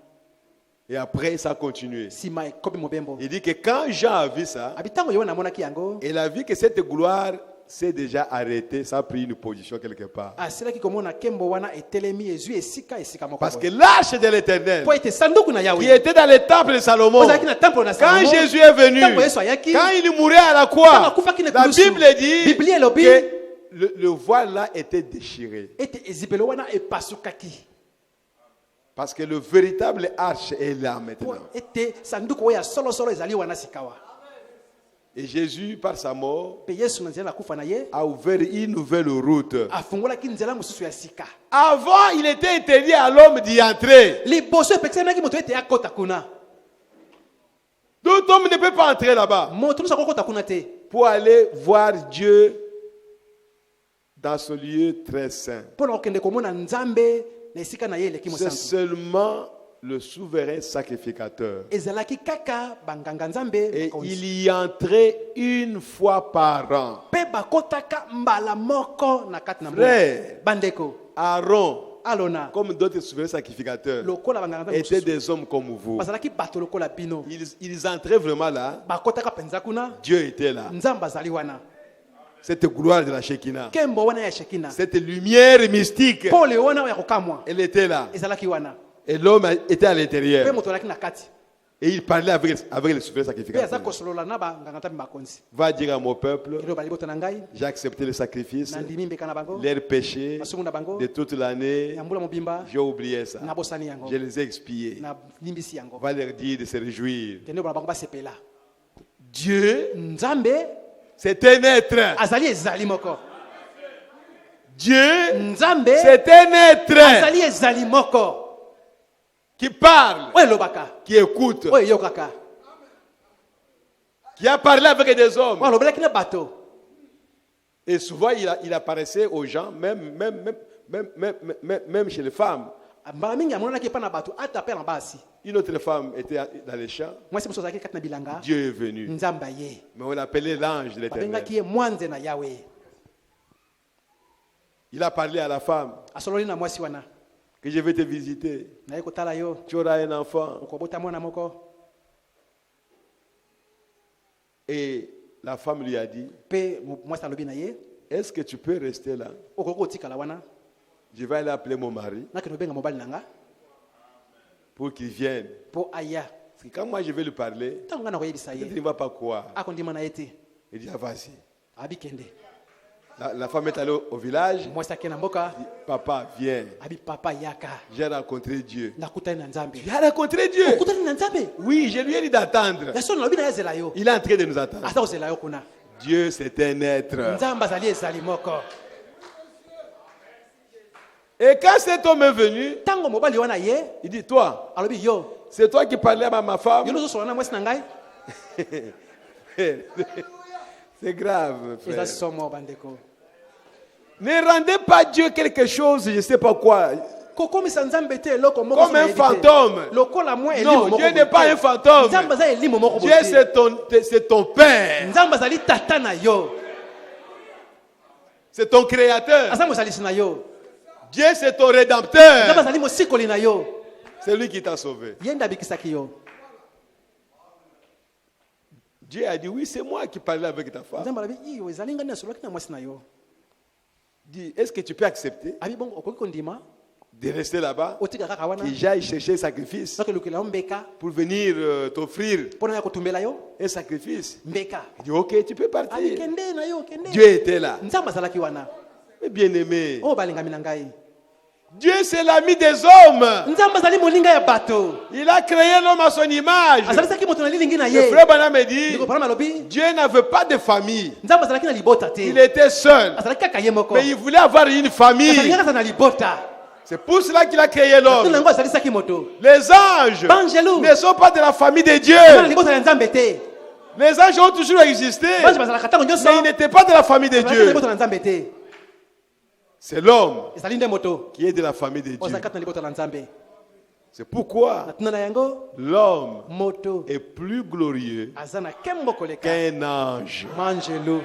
Et après, ça a continué. nsima ekomi mobembo Il dit que quand Jean a vu ça, abi ntango Yohana amonaki yango il a vu que cette gloire s'est déjà arrêtée, ça a pris une position quelque part. asilaki komona nkembo wana etelemi ezwi esika moko Parce que l'arche de l'Éternel, po ete sanduku na qui Yawe était dans le temple de Salomon, ozalaki na temple na quand Salomon Jésus est venu, ntango Yesu ayaki quand il mourait à la ntango croix, akufaki na la kulusu Bible dit Biblia elobi que le voile là était déchiré. ete ezipelo wana epasukaki Parce que le véritable arche est là po maintenant. ete sanduku oyo ya solosolo ezali wana sikawa Et Jésus, par sa mort, mpe Yesu na nzela na kufa na ye a ouvert une nouvelle route. afungolaki nzela mosusu ya sika Avant, il était interdit à l'homme d'y entrer. liboso epekisanaki moto ete akota kuna Tout homme ne peut pas entrer là-bas moto nyonso akokota kuna te pour aller voir Dieu dans ce lieu très saint. mpo na kokende komona Nzambe na esika na ye eleki C'est mosantu seulement le souverain sacrificateur. ezalaki kaka banganga Nzambe Et bakonzi. il y entrait une fois par an. mpe bakotaka mbala moko na kati na Frère, bandeko Aaron, alona comme d'autres souverains sacrificateurs, lokola banganga Nzambe étaient mosusu des hommes comme vous. bazalaki bato lokola bino Ils entraient vraiment là. bakotaka mpenza kuna Dieu était là. Nzambe azali wana Cette gloire de la Shekinah, nkembo wana ya Shekina cette lumière mystique, pole wana oyo ya kokamwa elle était là. ezalaki wana Et l'homme était à mpe l'intérieur. moto azalaki na kati Et il parlait avec les souverains mpe aza sacrificateurs. kosolola na banganga Nzambe bakonzi Va dire à mon peuple, eloba libota na ngai j'ai accepté le sacrifice, nandimi mbeka na bango leurs péchés masumu na bango de toute l'année. ya mbula mobimba J'ai oublié ça. nabosani yango Je les ai expiés. nalimbisi yango On va leur dire de se réjouir. kende bona bango basepela Dieu, Nzambe c'est un être. azali ezali moko Dieu, Nzambe c'est un être azali ezali moko qui parle, oyo elobaka qui écoute, oyo eyokaka qui a parlé avec des hommes. oyo alobelaki na bato Et souvent, il apparaissait aux gens, même chez les femmes. mbala mingi amonanaki epa na bato ata mpe na basi Une autre femme était dans les champs. mwasi mosusu azalaki kati na bilanga Dieu est venu. Nzambe aye Mais on l'appelait l'ange de l'Éternel. babengaki ye mwanze na Yawe Il a parlé à la femme asololi na mwasi wana que je vais te visiter. naye kotala yo Tu auras un enfant. okobota mwana moko Et la femme lui a dit, mpe mwasi alobi na ye est-ce que tu peux rester là? okoki kotikala wana Je vais aller appeler mon mari nakende obenga mobali na nga pour qu'il vienne. mpo aya Parce que quand moi je vais lui parler, ntango nga na koyebisa il ye ne va pas croire. akondima na ye te Il dit, ah, vas-y. abi kende La femme est allée au village. mwasi ake na mboka Il dit, papa, viens. abi papa yaka J'ai rencontré Dieu. nakutani na Nzambe Tu as rencontré Dieu? okutani na Nzambe Oui, je lui ai dit d'attendre. yaso nalobi na ye azela yo Il est en train de nous attendre. aza kozela yo kuna Dieu, c'est un être. Nzambe azali ezali moko Et quand cet homme est venu, ntango mobali wana ye il dit, toi, alobi yo c'est toi qui parlais à ma yo femme? nozosola na mwasi na ngai C'est grave, eza frère. somo bandeko Ne rendez pas Dieu quelque chose, je ne sais pas quoi. kokomisa Nzambe te eloko moko Comme un fantôme. lokola mwa elimo Non, moko Dieu n'est pas un fantôme. Nzambe aza elimo moko Dieu, c'est ton Père. Nzambe azali tata na yo C'est ton Créateur. aza mosalisi na yo Dieu, c'est ton Nzambe Rédempteur. azali mosikoli na yo C'est lui qui t'a sauvé. ye nde abikisaki yo Dieu a dit, oui, c'est moi qui parlais avec ta femme. Nzambe alobi iyo ezali ngai nasololaki na mwasi na yo Dis, est-ce que tu peux accepter abi bongo okoki kondima de rester là-bas, otika kaka wana que j'aille chercher un sacrifice soki elukela yo mbeka pour venir t'offrir mpona ya kotumbela yo un sacrifice? mbeka Il dit, ok, tu peux abi partir. kende na yo kende Dieu était là. Nzambe azalaki wana Mais bien aimé, oyo balingami na ngai Dieu c'est l'ami des hommes. Nzambe azali moninga ya bato Il a créé l'homme à son image. azalisaki moto na lilingi na Le ye frère Branham me dit, ndiko Branham alobi Dieu n'avait pas de famille. Nzambe azalaki na libota te Il était seul. azalaki kaka ye moko Mais il voulait avoir une famille. azalingaka aza na libota C'est pour cela qu'il a créé tuna l'homme. yango azalisaki moto Les anges banjelu ne sont pas de la famille de Dieu. aza na libota ya Nzambe te Les anges ont toujours existé. banjo bazalaka ntango nyonso Mais ils n'étaient pas de la famille de bazalaki na Dieu. libota na Nzambe te C'est l'homme ezali nde moto qui est de la famille de oyo azali Dieu. kati na libota na Nzambe C'est pourquoi na tuna yango l'homme moto est plus glorieux azana kembo koleka qu'un ange. manjelo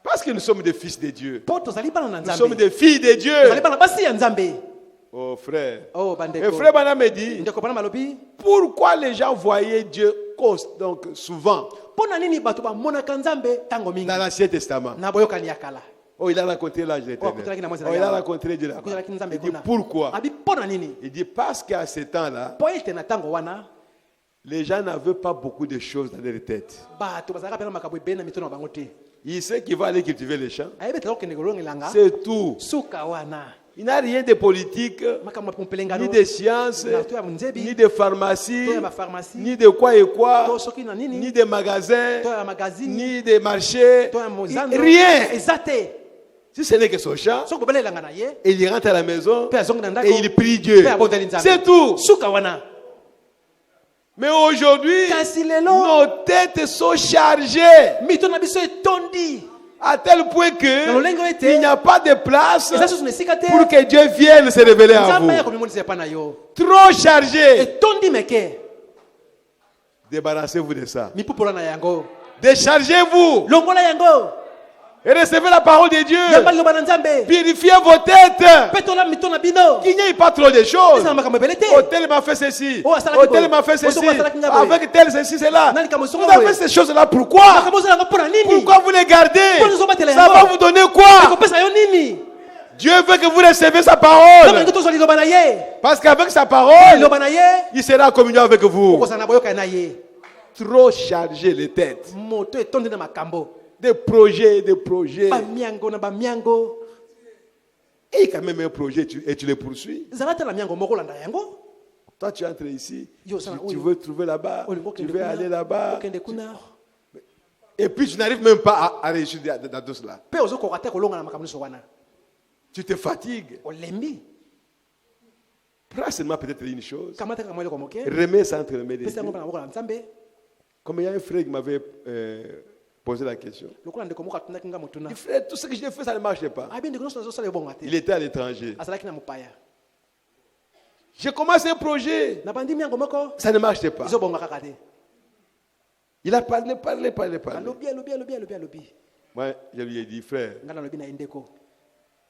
Parce que nous sommes des fils de Dieu. po tozali bana na Nous nzambe sommes des filles de Dieu. tozali bana basi ya nzambe. Oh frère. Oh Et bandeko frère Bana me dit, ndeko bana malobi pourquoi les gens voyaient Dieu donc souvent pona nini bato bamonaka nzambe tango mingi dans l'Ancien Testament? na boyokani ya kala. Oh, il a rencontré l'ange Oh, d'éternel. il Oh, il a rencontré Dieu là-bas. Il dit pourquoi? abi pona nini Il dit parce qu'à ce temps-là, po ete na tango wana les gens n'avaient pas beaucoup de choses dans leur tête. bato bazalaka pena makambo ebele na mitono na bango te. Il sait qu'il va aller cultiver les champs. ayebetela kokende kolongelanga C'est tout. suka wana Il n'a rien de politique, makambo ya mpelengano ni de sciences, na to ya munzebi ni de pharmacie, to ya pharmacie ni de quoi et quoi, to soki na nini ni de magasins, to ya magazine ni de marchés. to ya mozando Rien. eza te. Si ce n'est que son champ, soki bobelelanga na ye et il rentre à la maison pe azongi na ndako et il prie Dieu. pe abondeli nzambe C'est tout. suka wana. Mais aujourd'hui, kasi lelo nos têtes sont chargées mito na biso etondi à tel point que il n'y a pas de place eza susu na esika te pour que Dieu vienne se révéler à nzambe ya vous. komimonisa epai na yo Trop chargé. etondi meke Débarrassez-vous de ça. mipupola na yango Déchargez-vous longola yango et recevez la parole de Dieu. yamba liloba na nzambe Purifiez vos têtes. petola mito na bino Qu'il n'y ait pas trop de choses. eza na makambo ebele te Oh, tel m'a fait ceci. Oh, asalaki Oh, boye. tel m'a fait ceci. Osoko asalaki nga boye. Avec tel ceci, cela. Nani kama Vous osoko avez boye. ces choses-là. Pourquoi? makambo ozala yango mpona nini Pourquoi vous les gardez? Pourquoi nous sommes Ça va vous donner quoi? ekopesa yo nini Dieu veut que vous recevez sa ntango parole. ndenge tozwa liloba na ye Parce qu'avec sa parole, liloba na ye il sera en communion avec vous. okozala na boyokani na ye. Trop chargé les têtes. moto etondi na makambo Des projets, des projets. bamiango na bamiango Et quand même un projet et tu les poursuis. ezala te na miango moko olanda yango Toi, tu entres ici. Yo, ça, Tu oui. veux trouver là-bas. olingo Tu okende veux kuna, aller là-bas. okende kuna Et puis tu n'arrives même pas à réussir dans tout cela. mpe ozokoka te kolonga na makambo nyonso wana Tu te fatigues. olembi Prends seulement peut-être une chose. kamata kaka mwa eloko moke Remets ça entre les mains de pesa yango Dieu. mpo na maboko na nzambe. Comme il y a un frère qui m'avait posé la question. lokola ndeko moko atundaki nga motuna Il dit, frère, tout ce que j'ai fait, ça ne marchait pas. abi ndeko nyonso nazosala ebonga te Il était à l'étranger. azalaki na mopaya J'ai commencé un projet. na bandi miango moko Ça ne marchait pas. ezobonga kaka te Il a parlé. alobi alobi Moi, je lui ai dit, frère, nga nalobi na ye ndeko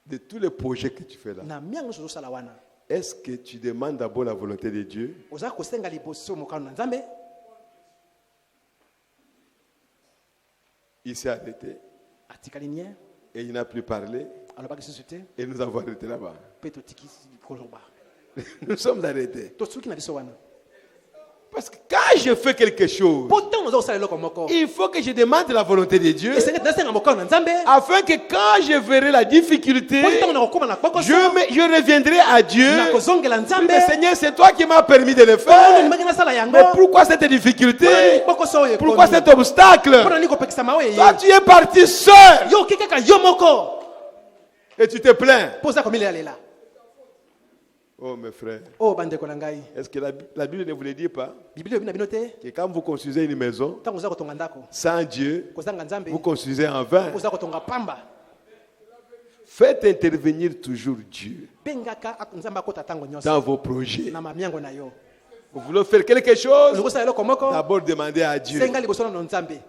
de tous les projets que tu fais là, na miango nyonso ozosala wana est-ce que tu demandes d'abord la volonté de Dieu? ozala kosenga liboso mokano na nzambe. Il s'est arrêté atikali nie et il n'a plus parlé. alobaki susu te Et nous avons arrêté là-bas. mpe totiki koloba Nous sommes arrêtés. tosuki na biso wana Parce que quand je fais quelque chose, mpo ntango oza kosala eloko moko il faut que je demande la volonté de Dieu. esengeli nasenga mokano na nzambe Afin que quand je verrai la difficulté, mpo ntango nakokóma na kpokoso je reviendrai à Dieu. nakozongela Oui, nzambe mais Seigneur, c'est toi qui m'as permis de le mpono faire. ndimaki nasala yango Mais pourquoi cette difficulté? Mpo nini kpokoso oyo Pourquoi ekomi cet obstacle? mpo nani kopekisama oyo Toi, eye tu es parti seul yo oki kaka yo moko et tu te plains. mpo oza komilelalela. Oh, mes frères, oyo bandeko na ngai est-ce que la Bible ne vous le dit pas biblia elobi na bino te que quand vous construisez une maison ntango oza kotonga ndako sans Dieu, kozanga nzambe vous construisez en vain? oza kotonga pamba Faites intervenir toujours Dieu bengaka nzambe akota ntango dans nyonso vos projets. na mamiango na yo. Vous voulez faire quelque chose? olingi kosala eloko moko D'abord, demandez à Dieu. senga liboso na nzambe.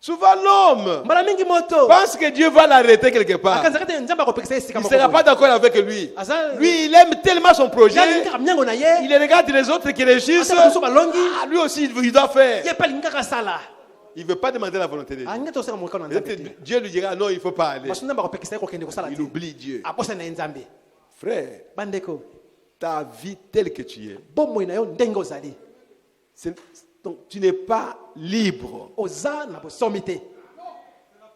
Souvent, l'homme mbala mingi moto pense que Dieu va l'arrêter quelque part. akanzaka te nzambe akopekisa esika Il ne moko sera pas boye. d'accord avec lui. Aza- Lui, il aime tellement son projet. alingi kaka miango na ye Il regarde les autres qui réussissent. ata mosusu balongi Ah, lui aussi, il doit faire. ye mpe alingi kaka asala Il ne veut pas demander la volonté de Dieu. alingi te osenga mokano na nzambe te Peut-être Dieu lui dira non, il ne faut pas aller. baso nzambe akopekisa ye kokende kosala Il te oublie Dieu. aposa na ye nzambe. Frère, Bandeko ta vie telle que tu es, bomoi na yo ndenge ozali donc tu n'es pas libre. oza na bosomi te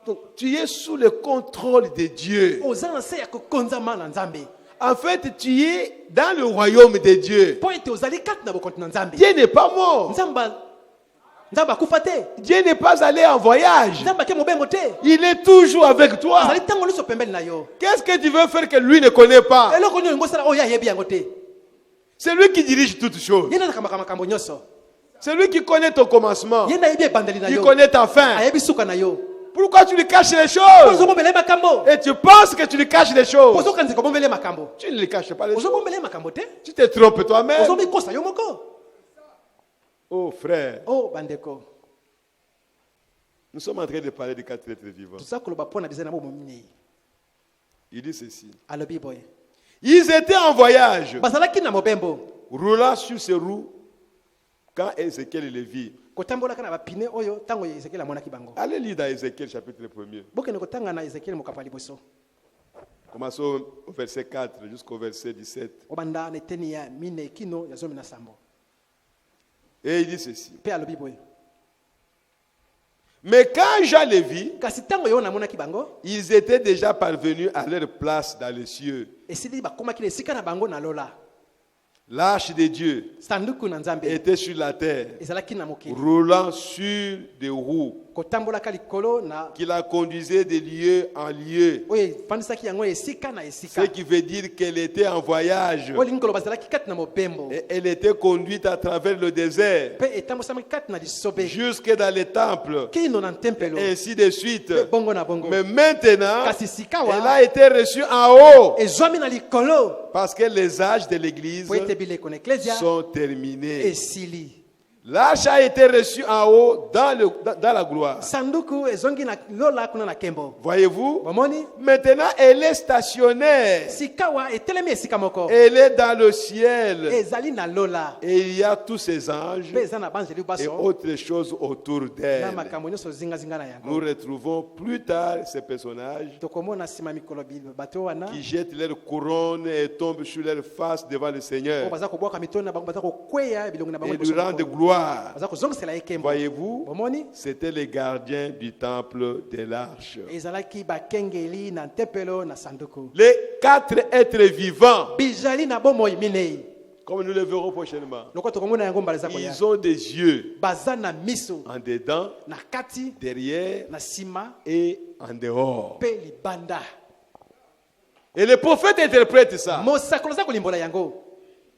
Donc tu es sous le contrôle de Dieu. oza na se ya kokonzama na nzambe En fait, tu es dans le royaume de Dieu. mpo ete ozali kati na bokonzi na nzambe. Dieu n'est pas mort. nzambe akufa te Dieu n'est pas allé en voyage. nzambe ake mobembo te Il est toujours avec toi. azali ntango nyonso pembeni na yo. Qu'est-ce que tu veux faire que lui ne connaît pas? eloko nini olingi osala oyo ayebi yango te. C'est lui qui dirige toutes choses. ye nde akamaka makambo nyonso. C'est lui qui connaît ton commencement. ye nde ayebi ebandeli na Il yo connaît ta fin. ayebi suka na yo. Pourquoi tu lui caches les choses? ozobombela ye makambo Et tu penses que tu lui caches les choses. ozokanisa kobombela ye makambo Tu ne lui caches pas les choses. ozobombela ye makambo te Tu te trompes toi-même. ozomikosa yo moko. Oh frère, Oh bandeko, nous sommes en train de parler des 4 êtres vivants. toza koloba mpo na bizana bomo minei. Il dit ceci. Alobi boye Ils étaient en voyage, bazalaki na mobembo roulant sur ses roues quand Ézéchiel le vit. kotambolaka na bapine oyo ntango Ezekiel amonaki bango. Allez lire dans Ézéchiel chapitre 1er. Bokende kotanga na Ezekiel mokapa liboso Commençons au verset 4 jusqu'au verset 17. obanda na eteni ya mine kino ya 17. Et il dit ceci. Mpe alobi boye Mais quand Jean le vit, kasi ntango yo namonaki bango ils étaient déjà parvenus à leur place dans les cieux. esili bakomaki na esika na bango na lola. L'arche de Dieu Sanduku na Nzambe était sur la terre, ezalaki na mokili roulant sur des roues kotambolaka likolo na qui la conduisaient de lieu en lieu. oyo efandisaki yango esika na Ce esika qui veut dire qu'elle était en voyage. oyo elingi koloba ezalaki kati na mobembo Et elle était conduite à travers le désert, mpe etambosami kati na lisobe jusque dans les temples, kino na ntempelo ainsi de suite. mpe bongo na bongo. Mais maintenant, Kasi sika elle wa a été reçue en haut, ezwami na likolo parce que les âges de l'église po ete bileko na eklesia sont terminés. esili. L'arche a été reçue en haut dans la gloire. Sanduku ezongi na lola kuna na kembo. Voyez-vous? Bomoni Maintenant, elle est stationnaire. sika wa etelemi esika moko Elle est dans le ciel. ezali na lola Et il y a tous ces anges mpe eza na banzeli et baso autres choses autour na d'elle. makambo nyonso zingazinga na Nous yango. retrouvons plus tard ces personnages Tokomona nsima mikolo bato wana qui jettent leur couronne et tombent sur leur face devant le oyo Seigneur baza kobwaka mitoni na bango baza kokweya bilongi na bango et liboso lui ya rendent Nkolo. gloire. baza kozongisela ye nkembo. Voyez-vous, Bomoni c'était les gardiens du temple de l'arche. ezalaki bakengeli na ntempelo na sanduku Les 4 êtres vivants, bizali na bomoi minei comme nous le verrons prochainement, loko tokomona yango mbala eza koya ils ont des yeux baza na miso en dedans, na kati derrière na nsima et en dehors. mpe libanda. Et le prophète interprète ça. mosakolo aza kolimbola yango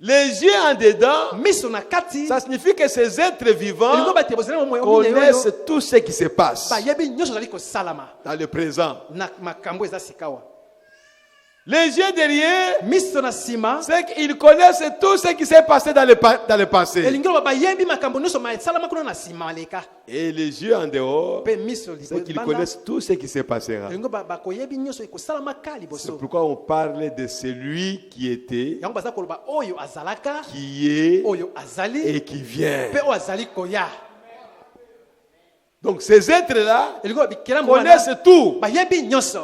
Les yeux en dedans, miso na kati ça signifie que ces êtres elingo vivants bato bozali na bomoi minei connaissent oyo tout ce qui se passe bayebi nyonso ezali kosalama dans le présent. na makambo eza sikawa. Les yeux derrière, miso na nsima c'est qu'ils connaissent tout ce qui s'est passé dans le passé. elingi loba bayebi makambo nyonso esalama kuna na nsima aleka Et les yeux en dehors, mpe miso c'est qu'ils libanda connaissent tout ce qui se passera. elingi bakoyebi nyonso ekosalama ka C'est liboso pourquoi on parle de celui qui était, yango baza koloba oyo azalaka qui est oyo azali et qui vient. mpe oyo azali koya. Donc ces êtres-là elingi bikela connaissent tout. bayebi nyonso.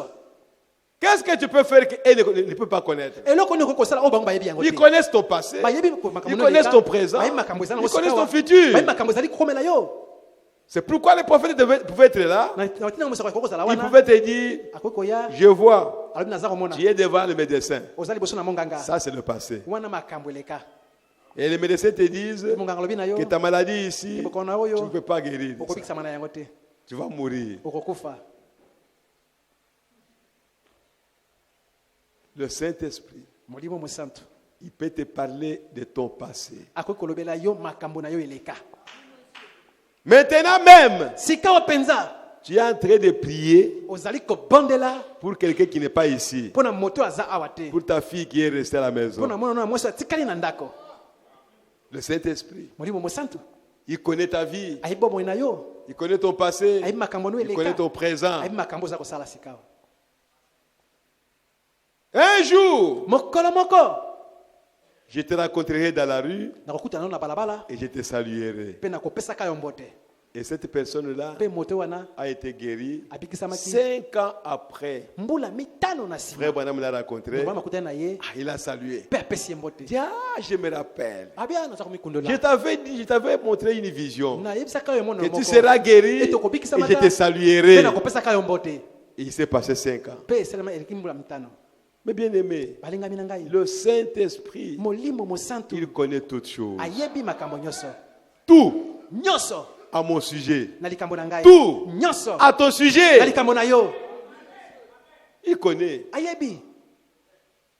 Qu'est-ce que tu peux faire qu'elle ne peut pas connaître? eloko nini okosala oyo bango bayebi yango Ils te. connaissent ton passé, bayebi ils connaissent ton présent, bayebi makambo ezali ils nango connaissent ton sikawa. futur. bayebi makambo ezali kokomela yo. C'est pourquoi les prophètes pouvaient être là. na tina mosako ekokozala Ils wana pouvaient te dire, akoki koya je vois, alobi naza komona tu es devant le médecin. oza liboso na monganga Ça, c'est le passé. wana makambo eleka. Et les médecins te disent monganga alobi na yo que ta maladie ici, bokono na tu ne oyo peux pas guérir. de ça. okobikisama na yango te Tu vas mourir. okokufa. Le Saint-Esprit, molimo mosantu il peut te parler de ton passé. akoki kolobela yo makambo na yo eleka. Maintenant même, sikawa mpenza tu es en train de prier ozali kobondela pour quelqu'un qui n'est pas ici, mpo na moto aza awa te, pour ta fille qui est restée à la mpo na maison. mwana na mwasi atikali na ndako. Le Saint-Esprit, molimo mosantu il connaît ta vie, ayebi bomoi na yo, il connaît ton passé, ayebi makambo no il connaît eleka, ton présent. ayebi makambo oza kosala sikawa. Un jour, mokolo moko je te rencontrerai dans la rue nakokutana no na balabala et je te saluerai. mpe nakopesaka yo mbote. Et cette personne-là mpe moto wana a été guérie abikisamaki 5 ans après. mbula mitano na Frère nsima Branham l'a rencontré. bana makutana na ye Ah, il a salué. mpe apesi ye mbote. Il dit, ah, je me rappelle. abia naza komikundola Je t'avais dit, je t'avais montré une vision. nayebisaka yo mono Que tu moko seras guéri Et et tu obikisa je maka. te mpe saluerai. nakopesaka yo mbote. Et il s'est passé 5 ans. mpe esalema eleki mbula mitano. Mais bien aimé, balingami na ngai le Saint-Esprit, molimo mosantu il connaît toutes choses. ayebi makambo nyonso Tout nyonso à mon sujet. na likambo na ngai Tout nyonso à ton na sujet. likambo na yo Il connaît. ayebi.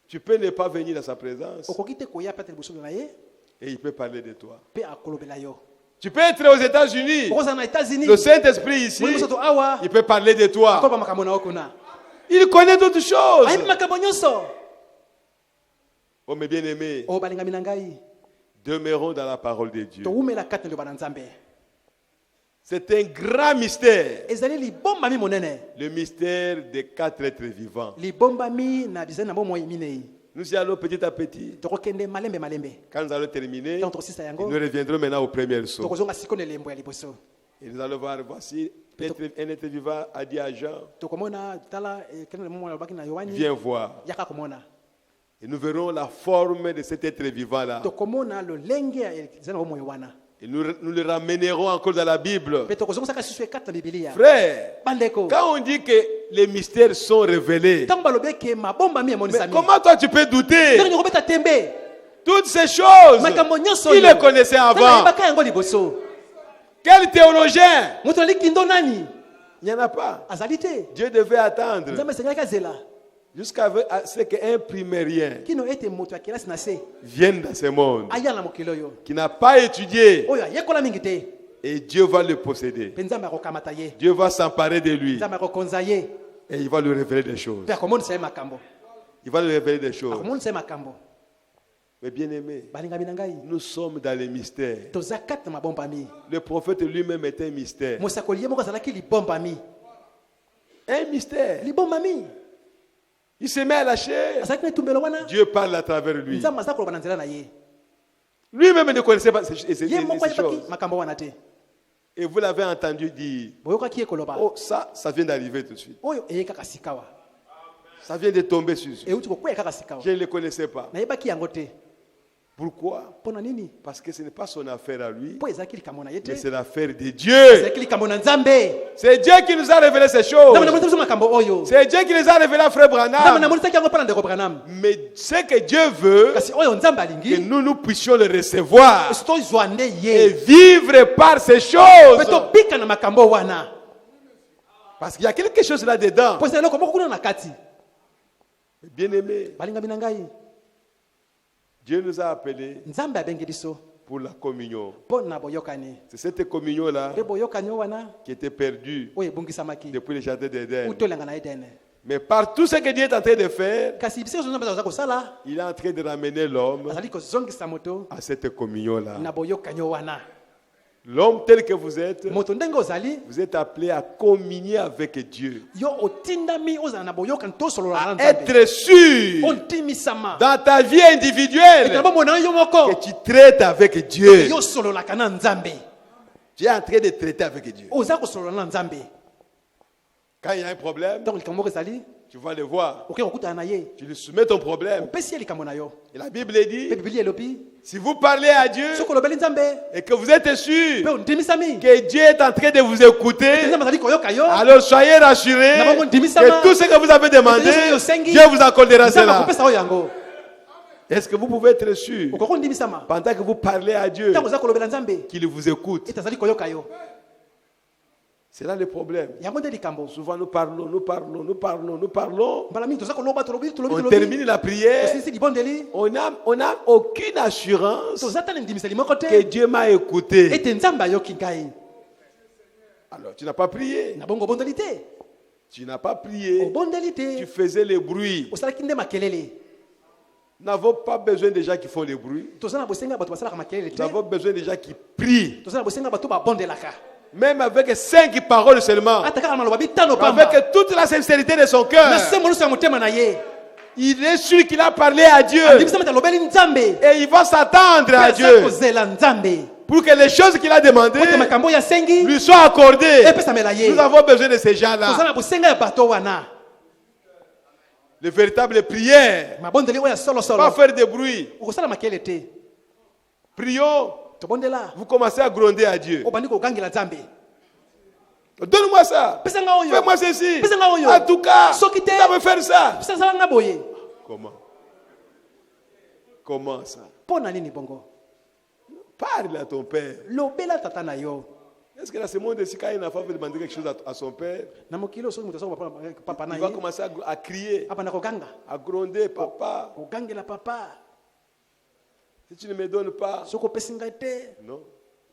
Tu peux ne pas venir dans sa présence okoki te koya mpe ata liboso na ye et il peut parler de toi. mpe akolobela yo. Tu peux être aux États-Unis. okozala na États-Unis Le Saint-Esprit ici, Mwalimu soto awa il peut parler de toi. akoba makambo na yo kuna Il connaît toutes choses. ayebi makambo nyonso. Oh mes bien-aimés, O balingami na ngai demeurons dans la parole de Dieu. towumela kati na liloba na Nzambe. C'est un grand mystère. Ezali libombami monene, Le mystère des 4 êtres vivants. libombami na bizali na bomoi minei. Nous y allons petit à petit. Tokokende malembe malembe Quand nous allons terminer, ntango tokosisa yango nous reviendrons maintenant aux premières sauts. tokozonga sikoyo na elembo ya liboso. Et nous allons voir, voici, un être vivant a dit à Jean, Tokomona tala kende na momo alobaki na Yohani viens voir. yaka komona. Et nous verrons la forme de cet être vivant-là. Tokomona lolenge ya ezali na bomoi wana. Et nous le ramènerons encore dans la Bible. Pe tokozongisa susu ekata na Biblia. Frère, Bandeko quand on dit que les mystères sont révélés, ntango balobi ke mabombami mais emonisami. comment toi tu peux douter? Ndenge nyokobeta tembe Toutes ces choses, makambo nyonso qui les connaissait avant? baka yango liboso. Quel théologien? Moto ali kindo nani? Il n'y en a pas. Azali te. Dieu devait attendre Nzambe esengaki azela jusqu'à ce qu'un primérien kino ete moto ya kelasi na se vienne dans ce monde, aya na mokili oyo qui n'a pas étudié, oyo ayekola mingi te et Dieu va le posséder. mpe Nzambe akokamata ye, Dieu va s'emparer de lui Nzambe akokonza ye et il va lui révéler des choses. mpe akomonisa ye makambo, Il va lui révéler des choses. akomonisa ye makambo. Mais bien aimé, Balingami na ngai nous sommes dans les mystères. toza kati na mabombami. Le prophète lui-même est un mystère. Mosakoli ye moko azalaki libombami, Un mystère. libombami Il se met à lâcher. azalaki na etumbelo wana. Dieu parle à travers lui. Nzambe aza koloba na nzela na ye, Lui-même ne connaissait pas ces ye moko choses. ayebaki makambo wana te. Et vous l'avez entendu dire, Boyokaki ye koloba oh ça vient d'arriver tout de suite. oyo eye kaka sikawa, Ça vient de tomber sur lui. euti kokwea kaka sikawa. Je ne le connaissais pas. Nayebaki yango te. Pourquoi? Mpona nini? Parce que ce n'est pas son affaire à lui, Po ezalaki likambo na ye te, mais c'est l'affaire de Dieu. ezalaki likambo na Nzambe. C'est Dieu qui nous a révélé ces Nzambe choses. namonisa biso makambo oyo. C'est Dieu qui les a révélés à Frère Nzambe Branham. namonisaki yango mpo na ndeko Branham. Mais ce que Dieu veut, Kasi oyo Nzambe que alingi nous puissions le recevoir esi tozwa nde et ye vivre par ces choses. mpe tobika na makambo wana, Parce qu'il y a quelque chose là-dedans. mpo eza eloko moko kuna na kati. Bien-aimés, Balingami na ngai, Dieu nous a appelés Nzambe abengi biso pour la communion. mpo na boyokani. C'est cette communion-là Mpe boyokani oyo wana qui était perdue oyo ebungisamaki depuis le jardin d'Éden. utolenga na Edene. Mais par tout ce que Dieu est en train de faire, Kasi bisika zo Nzambe aza kosala il est en train de ramener l'homme azali kozongisa moto à cette communion-là. na boyokani oyo wana. L'homme tel que vous êtes Moto ndenge ozali appelé à communier avec Dieu. yo otindami ozala na boyokani tosolola na À Nzambe. être sûr Ontimisama dans ta vie ete individuelle na bomoi na yo moko que tu traites avec Dieu. yo sololaka na Nzambe, Tu es en train de traiter avec Dieu. oza kosolola na Nzambe. Quand il y a un problème, Ntango likambo moko ezali tu vas le voir. okoki kokutana na ye Tu lui soumets ton problème. opesi ye likambo na yo. Et la Bible Mpe dit, Biblia elobi si vous parlez à Dieu soki olobeli Nzambe et que vous êtes sûr mpe ondimisami que Dieu est en train de vous écouter, Nzambe azali koyoka yo, alors soyez rassurés que tout ce que vous avez demandé, Dieu vous accordera Nzambe cela. akopesa oyo yango. Est-ce que vous pouvez être sûr, Okoki ondimisama pendant que vous parlez à Dieu, ntango oza kolobela Nzambe qu'il vous écoute? ete azali koyoka yo. C'est là le problème. Yango nde likambo. Souvent nous parlons. Mbala mingi toza koloba tolobi On termine la prière. tosilisi libondeli On n'a aucune assurance toza ta na ndimiseli moko que te Dieu m'a écouté. ete Nzambe ayoki ngai. Alors tu n'as pas prié. Na bongo obondeli te, Tu n'as pas prié. obondeli Tu te, faisais le bruit. osalaki nde makelele. Nous n'avons pas besoin des gens qui font le bruit. Toza na bosenga bato basalaka makelele Nous te, avons besoin des gens qui prient. toza na bosenga bato babondelaka Même avec 5 paroles seulement. ata kaka na maloba bitano pamba Avec toute la sincérité de son na cœur. se molusu ya motema na ye Il est sûr qu'il a parlé à Dieu. andimisama ete alobeli Nzambe Et il va s'attendre à aza Dieu kozela Nzambe pour que les choses qu'il a demandées ote makambo oyo asengi lui soient accordées. epesamela ye. Nous avons besoin de ces Toza gens-là. na bosenga ya bato wana Les véritables prières. mabondeli oyo ya Pas solosolo faire de bruit. okosala makelele te. Prions. Tobondela Vous commencez à gronder à Dieu. obandi kogangela Nzambe, Donne-moi ça. pesa nga oyo, Fais-moi ceci. pesa nga oyo, En tout cas, soki te ça veut faire ça. pesa sala nga boye. Comment? Comment ça? Mpo na nini bongo? Parle à ton père. Lobela tata na yo. Est-ce que dans ce monde-ci, quand une femme veut demander quelque chose à son père, Na mokili soki moto asoka papa na il va ye commencer à crier, apa na koganga à gronder, papa, kogangela papa si tu ne me donnes pas. soki opesi ngai te Non.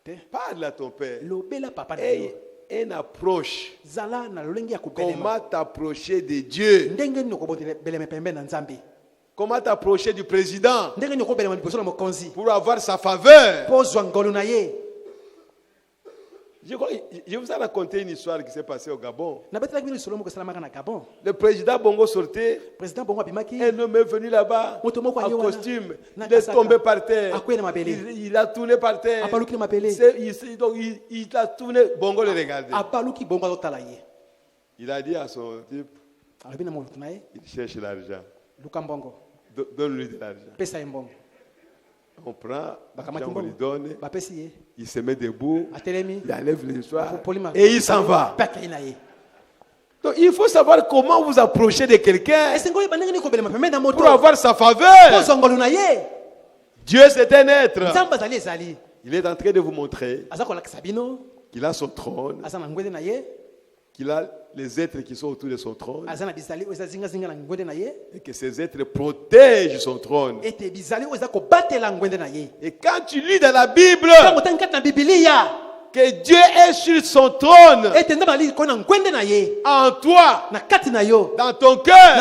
te. Parle à ton père. Lobela papa na yo. Et une approche. Zala na lolenge ya kubelema. Comment t'approcher de Dieu? Ndenge nini okobotela belema pembeni na Nzambe? Comment t'approcher du président Ndenge nini okobelema liboso na mokonzi? pour avoir sa faveur? Po zwa ngolu na ye. Je vous ai raconté une histoire qui s'est passée au Gabon. Na betelaki bino solo moko salamaka na Gabon. Le président Bongo sortait. Président Bongo abimaki. Un homme est venu là-bas en costume. Il est tombé par terre. Il a tourné par terre. Donc il a tourné. Bongo le regardait. Il a dit à son type, il cherche l'argent. Donne-lui de l'argent. On prend, on lui donne, il se met debout, il enlève les soirs et il s'en va. Donc il faut savoir comment vous approchez de quelqu'un pour avoir sa faveur. Dieu c'est un être. Il est en train de vous montrer qu'il a son trône, qu'il a les êtres qui sont autour de son trône et que ces êtres protègent son trône. Et quand tu lis dans la Bible que Dieu est sur son trône en toi, dans ton cœur,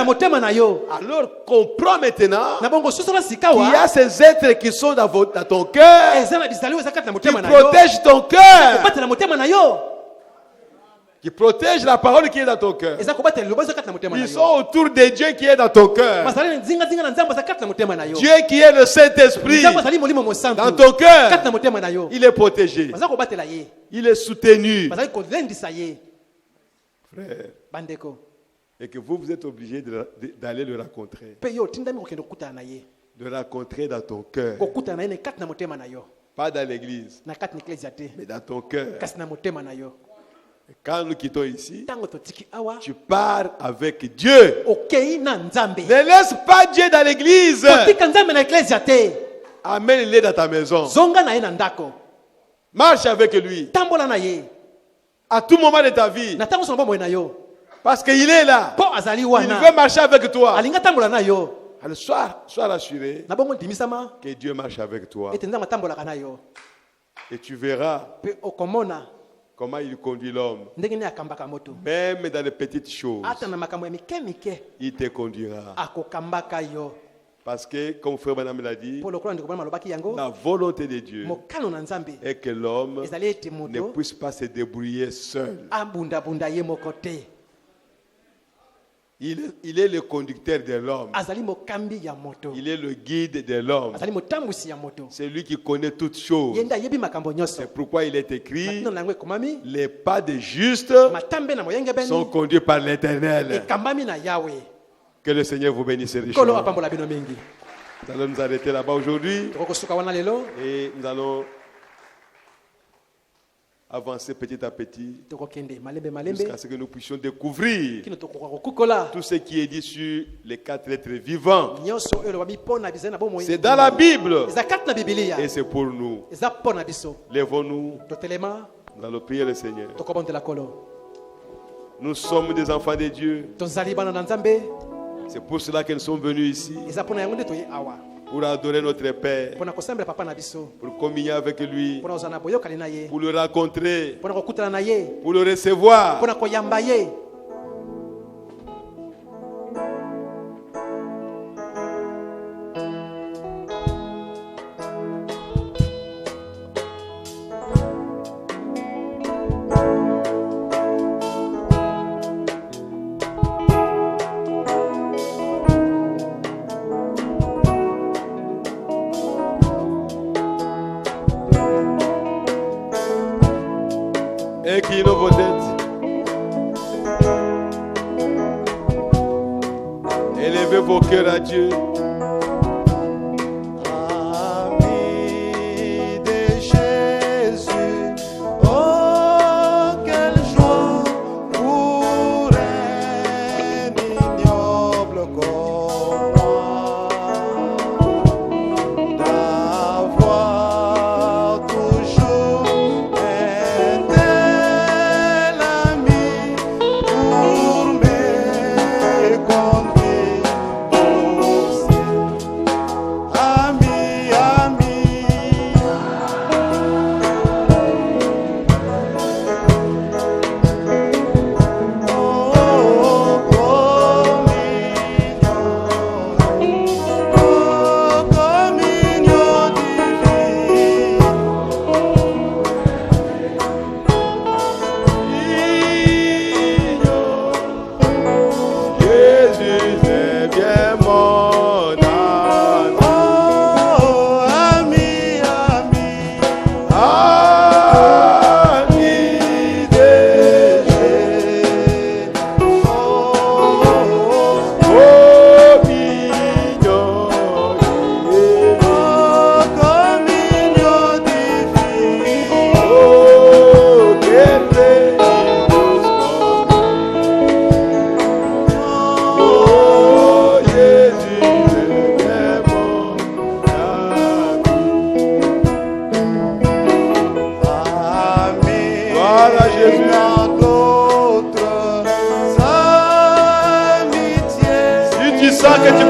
alors comprends maintenant qu'il y a ces êtres qui sont dans ton cœur, qui protègent ton cœur, qui protège la parole qui est dans ton cœur. Ils sont autour de Dieu qui est dans ton cœur. Dieu qui est le Saint-Esprit dans ton cœur. Il est protégé. Il est soutenu. Frère. Et que vous êtes obligé d'aller le rencontrer. De rencontrer dans ton cœur. Pas dans l'église. Mais dans ton cœur. Quand nous quittons ici, tu pars avec Dieu. Ne laisse pas Dieu dans l'église. Amène-le dans ta maison. Marche avec lui. À tout moment de ta vie. Parce qu'il est là. Il veut marcher avec toi. Alors sois rassuré que Dieu marche avec toi. Et tu verras comment il conduit l'homme. Même dans les petites choses, il te conduira. Parce que, comme Frère Branham l'a dit, la volonté de Dieu est que l'homme ne puisse pas se débrouiller seul. Il est le conducteur de l'homme. Il est le guide de l'homme. C'est lui qui connaît toutes choses. C'est pourquoi il est écrit: les pas des justes sont conduits par l'Éternel. Que le Seigneur vous bénisse richement. Nous allons nous arrêter là-bas aujourd'hui. Et nous allons avancer petit à petit jusqu'à ce que nous puissions découvrir tout ce qui est dit sur les 4 êtres vivants. C'est dans la Bible et c'est pour nous. Lèvons-nous, nous allons prier le Seigneur. Nous sommes des enfants de Dieu. C'est pour cela que nous sommes venus ici, pour adorer notre Père, pour communier avec lui, pour le rencontrer, pour le recevoir. Inclinons vos têtes. Élevez vos cœurs à Dieu. Conduire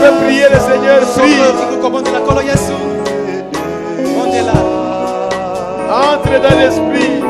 peux prier le Seigneur, prie. Entre dans l'esprit.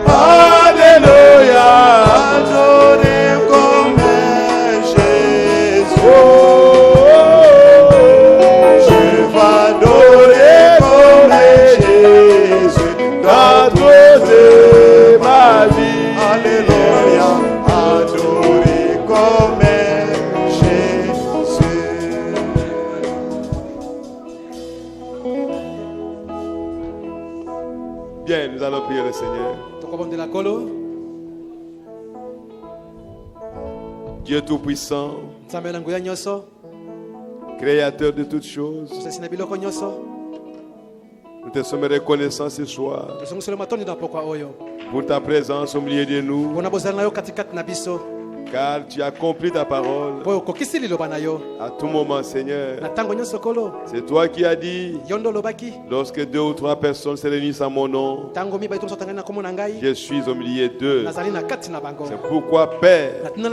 Alléluia. Adorer comme Jésus. Je vais adorer comme Jésus dans toute ma vie. Alléluia. Adorer comme Jésus. Bien, nous allons prier le Seigneur. Dieu Tout-Puissant, Créateur de toutes choses, nous te sommes reconnaissants ce soir pour ta présence au milieu de nous, car tu as accompli ta parole à tout moment, Seigneur. C'est toi qui as dit, lorsque 2 ou 3 personnes se réunissent en mon nom, je suis au milieu d'eux. C'est pourquoi, Père, nous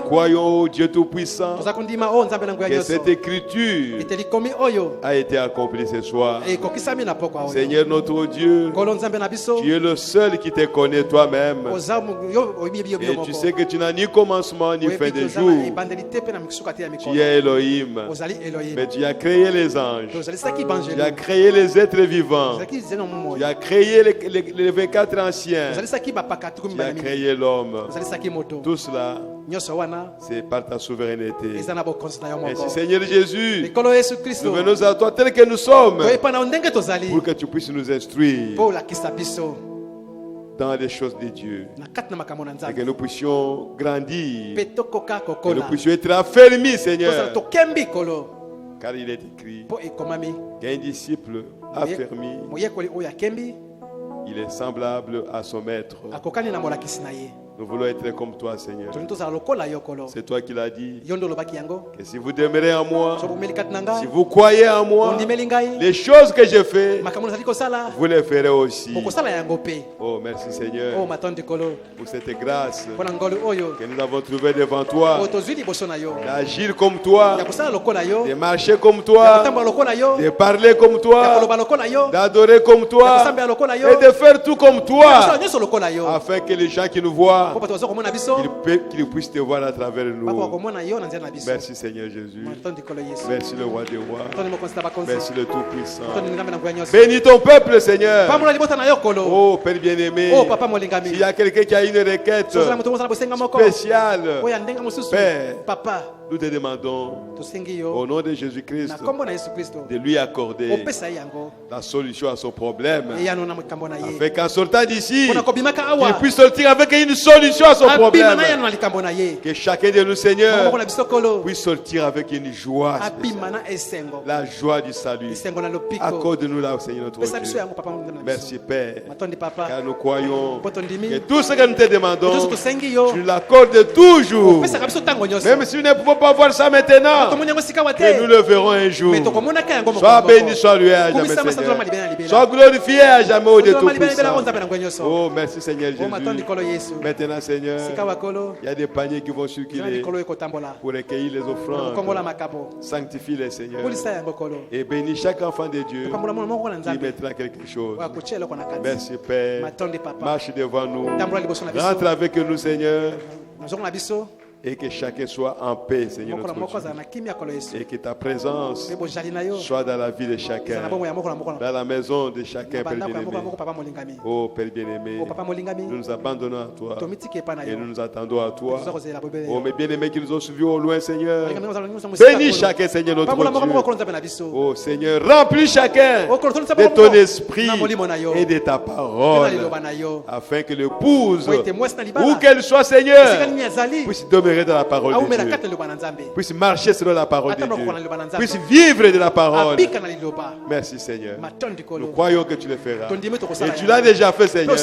croyons au Dieu Tout-Puissant que cette écriture a été accomplie ce soir. Seigneur notre Dieu, tu es le seul qui te connaît toi-même. Et tu sais que tu n'as ni commencement ni fin de jour. Tu es Elohim. Mais tu as créé les anges. Tu as créé les êtres vivants. Tu as créé les 24 anciens. Tu as créé l'homme. Tout cela, c'est par ta souveraineté. Merci Seigneur Jésus. Nous venons à toi tel que nous sommes pour que tu puisses nous instruire dans les choses de Dieu, et que nous puissions grandir, que nous puissions être affermis, Seigneur, car il est écrit qu'un disciple affermi, il est semblable à son maître. Nous voulons être comme toi, Seigneur. C'est toi qui l'as dit. Que si vous demeurez en moi, si vous croyez en moi, les choses que je fais, vous les ferez aussi. Oh, merci Seigneur pour cette grâce que nous avons trouvée devant toi. D'agir comme toi, de marcher comme toi, de parler comme toi, d'adorer comme toi et de faire tout comme toi, afin que les gens qui nous voient, qu'ils puissent te voir à travers nous. Merci Seigneur Jésus. Merci le roi des rois. Merci le Tout-Puissant. Bénis ton peuple, Seigneur. Oh Père bien-aimé, s'il y a quelqu'un qui a une requête spéciale, Père, nous te demandons au nom de Jésus-Christ de lui accorder la solution à son problème, afin qu'en sortant d'ici, il puisse sortir avec une solution à son problème. Que chacun de nous, Seigneur, puisse sortir avec une joie spéciale, la joie du salut. Accorde-nous là, Seigneur notre Dieu. Merci Père, car nous croyons que tout ce que nous te demandons, tu l'accordes toujours. Même si nous ne pouvons pas voir ça maintenant, que nous le verrons un jour. Sois béni, sois loué à jamais, Seigneur. Sois glorifié à jamais au de Tout-Puissant. Oh, merci Seigneur Jésus. Maintenant, Seigneur, il y a des paniers qui vont circuler pour recueillir les offrandes. Sanctifie-les, Seigneur. Et bénis chaque enfant de Dieu qui mettra quelque chose. Merci, Père. Marche devant nous. Rentre avec nous, Seigneur. Et que chacun soit en paix, Seigneur notre Dieu. Et que ta présence soit dans la vie de chacun, dans la maison de chacun, Père bien-aimé. Oh Père bien-aimé, nous nous abandonnons à toi et nous nous attendons à toi. Oh mes bien-aimés qui nous ont suivis au loin, Seigneur, bénis chacun, Seigneur notre Dieu. Oh Seigneur, remplis chacun de ton esprit et de ta parole, afin que l'épouse, où qu'elle soit, Seigneur, puisse demeurer dans la parole de Dieu, puisse marcher selon la parole de Dieu, puisse vivre de la parole. Merci Seigneur. Nous croyons que tu le feras. Et tu l'as déjà fait, Seigneur,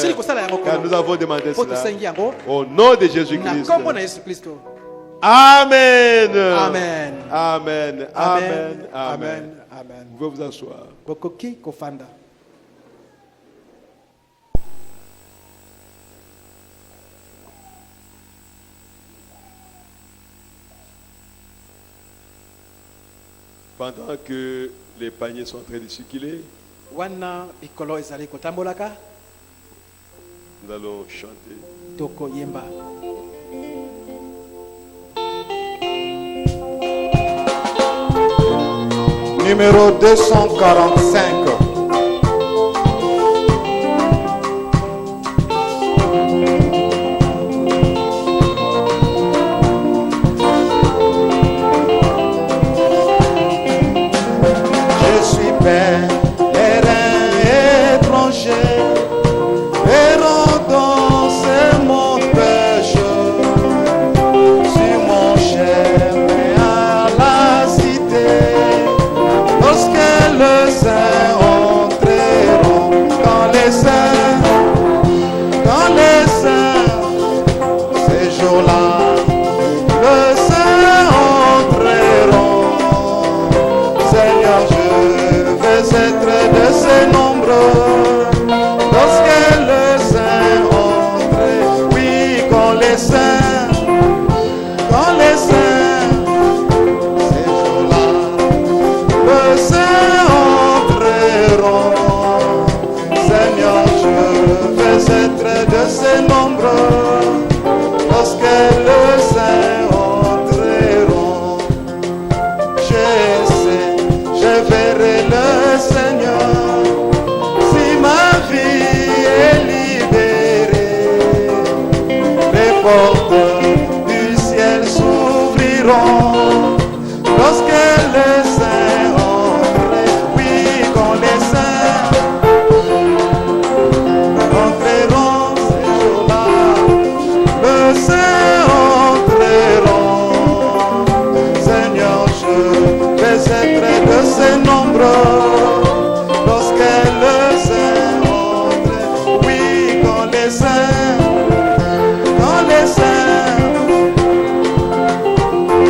car nous avons demandé cela au nom de Jésus-Christ. Amen. Amen. Amen. Amen. Amen. Vous pouvez vous asseoir. Pendant que les paniers sont en train de circuler, wana bikolo ezali kotambolaka. Nous allons chanter. Toko yemba. Numéro 245. Je suis pèlerin étranger, errant dans ce monde péché, sur mon chemin à la cité. Lorsque les saints entreront dans les saints, ces jours-là, les saints entreront. Seigneur, je veux être de ces nombreux. Lorsque les saints entreront, oui, quand les saints, ces jours-là, les saints entreront. Seigneur, je veux être de ces nombreux. Lorsque les saints entreront, je sais, je verrai le Seigneur. Si ma vie est libérée, les portes du ciel s'ouvriront. Lorsque les saints entreront, oui, quand les saints entreront, ces jours-là, les saints entreront. Seigneur, je vais être de ces nombreux. Lorsque les saints entreront, oui, quand les saints,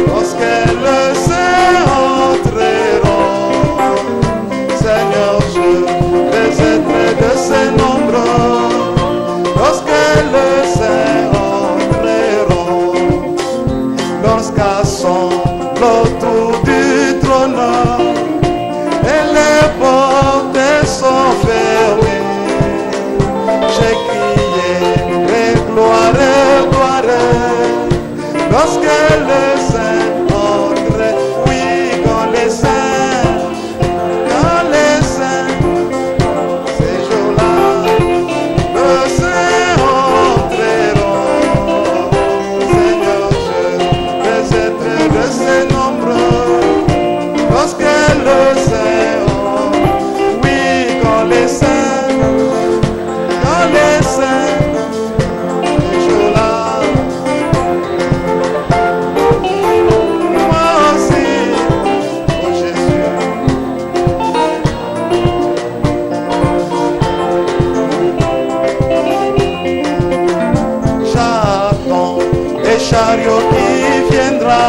lorsque les saints entreront, Seigneur, je vais être de ces nombreux. Lorsque les saints entreront, lorsqu'assemble autour du trône et les portes sont fermées, j'ai crié gloire, gloire. Lorsque les saints entrent, oui, quand les saints, ces jours-là, les saints entreront. Seigneur, je vais être de ces nombreux. Lorsque les saints entrent, oui, quand les saints, ces jours-là, moi aussi, oh Jésus. J'attends les chariots qui viendra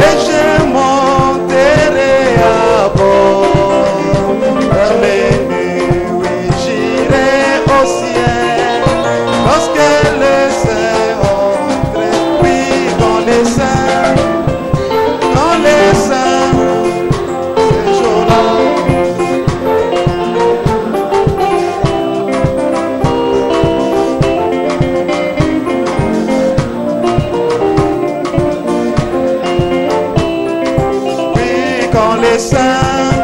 et je monterai à bord. Dans les nuits, oui, j'irai au ciel. Lorsque les saints entrent, oui, quand les saints, ces jours-là. Oui, quand les saints,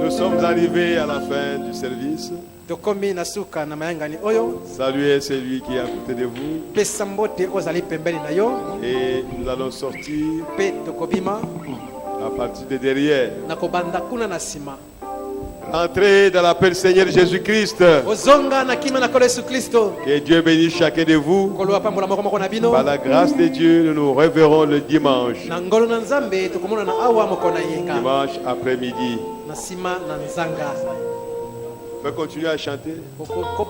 Nous sommes arrivés à la fin du service. Tokomi nasuka na mayangani oyo. Saluez celui qui est à côté de vous. Pesa mbote ozali pembeni na yo. Et nous allons sortir Pe tokobima à partir de derrière. na kobanda kuna na sima. Entrez dans la paix du Seigneur Jésus-Christ. Ozonga na kima na Yesu Kristo. Que Dieu bénisse chacun de vous. Koloa pambola moko moko na bino. Par la grâce de Dieu, nous nous reverrons le dimanche. Na ngolo na Nzambe tokomona na awa moko na yenga. Dimanche après-midi. Na sima na nzanga. On peut continuer à chanter. Koko.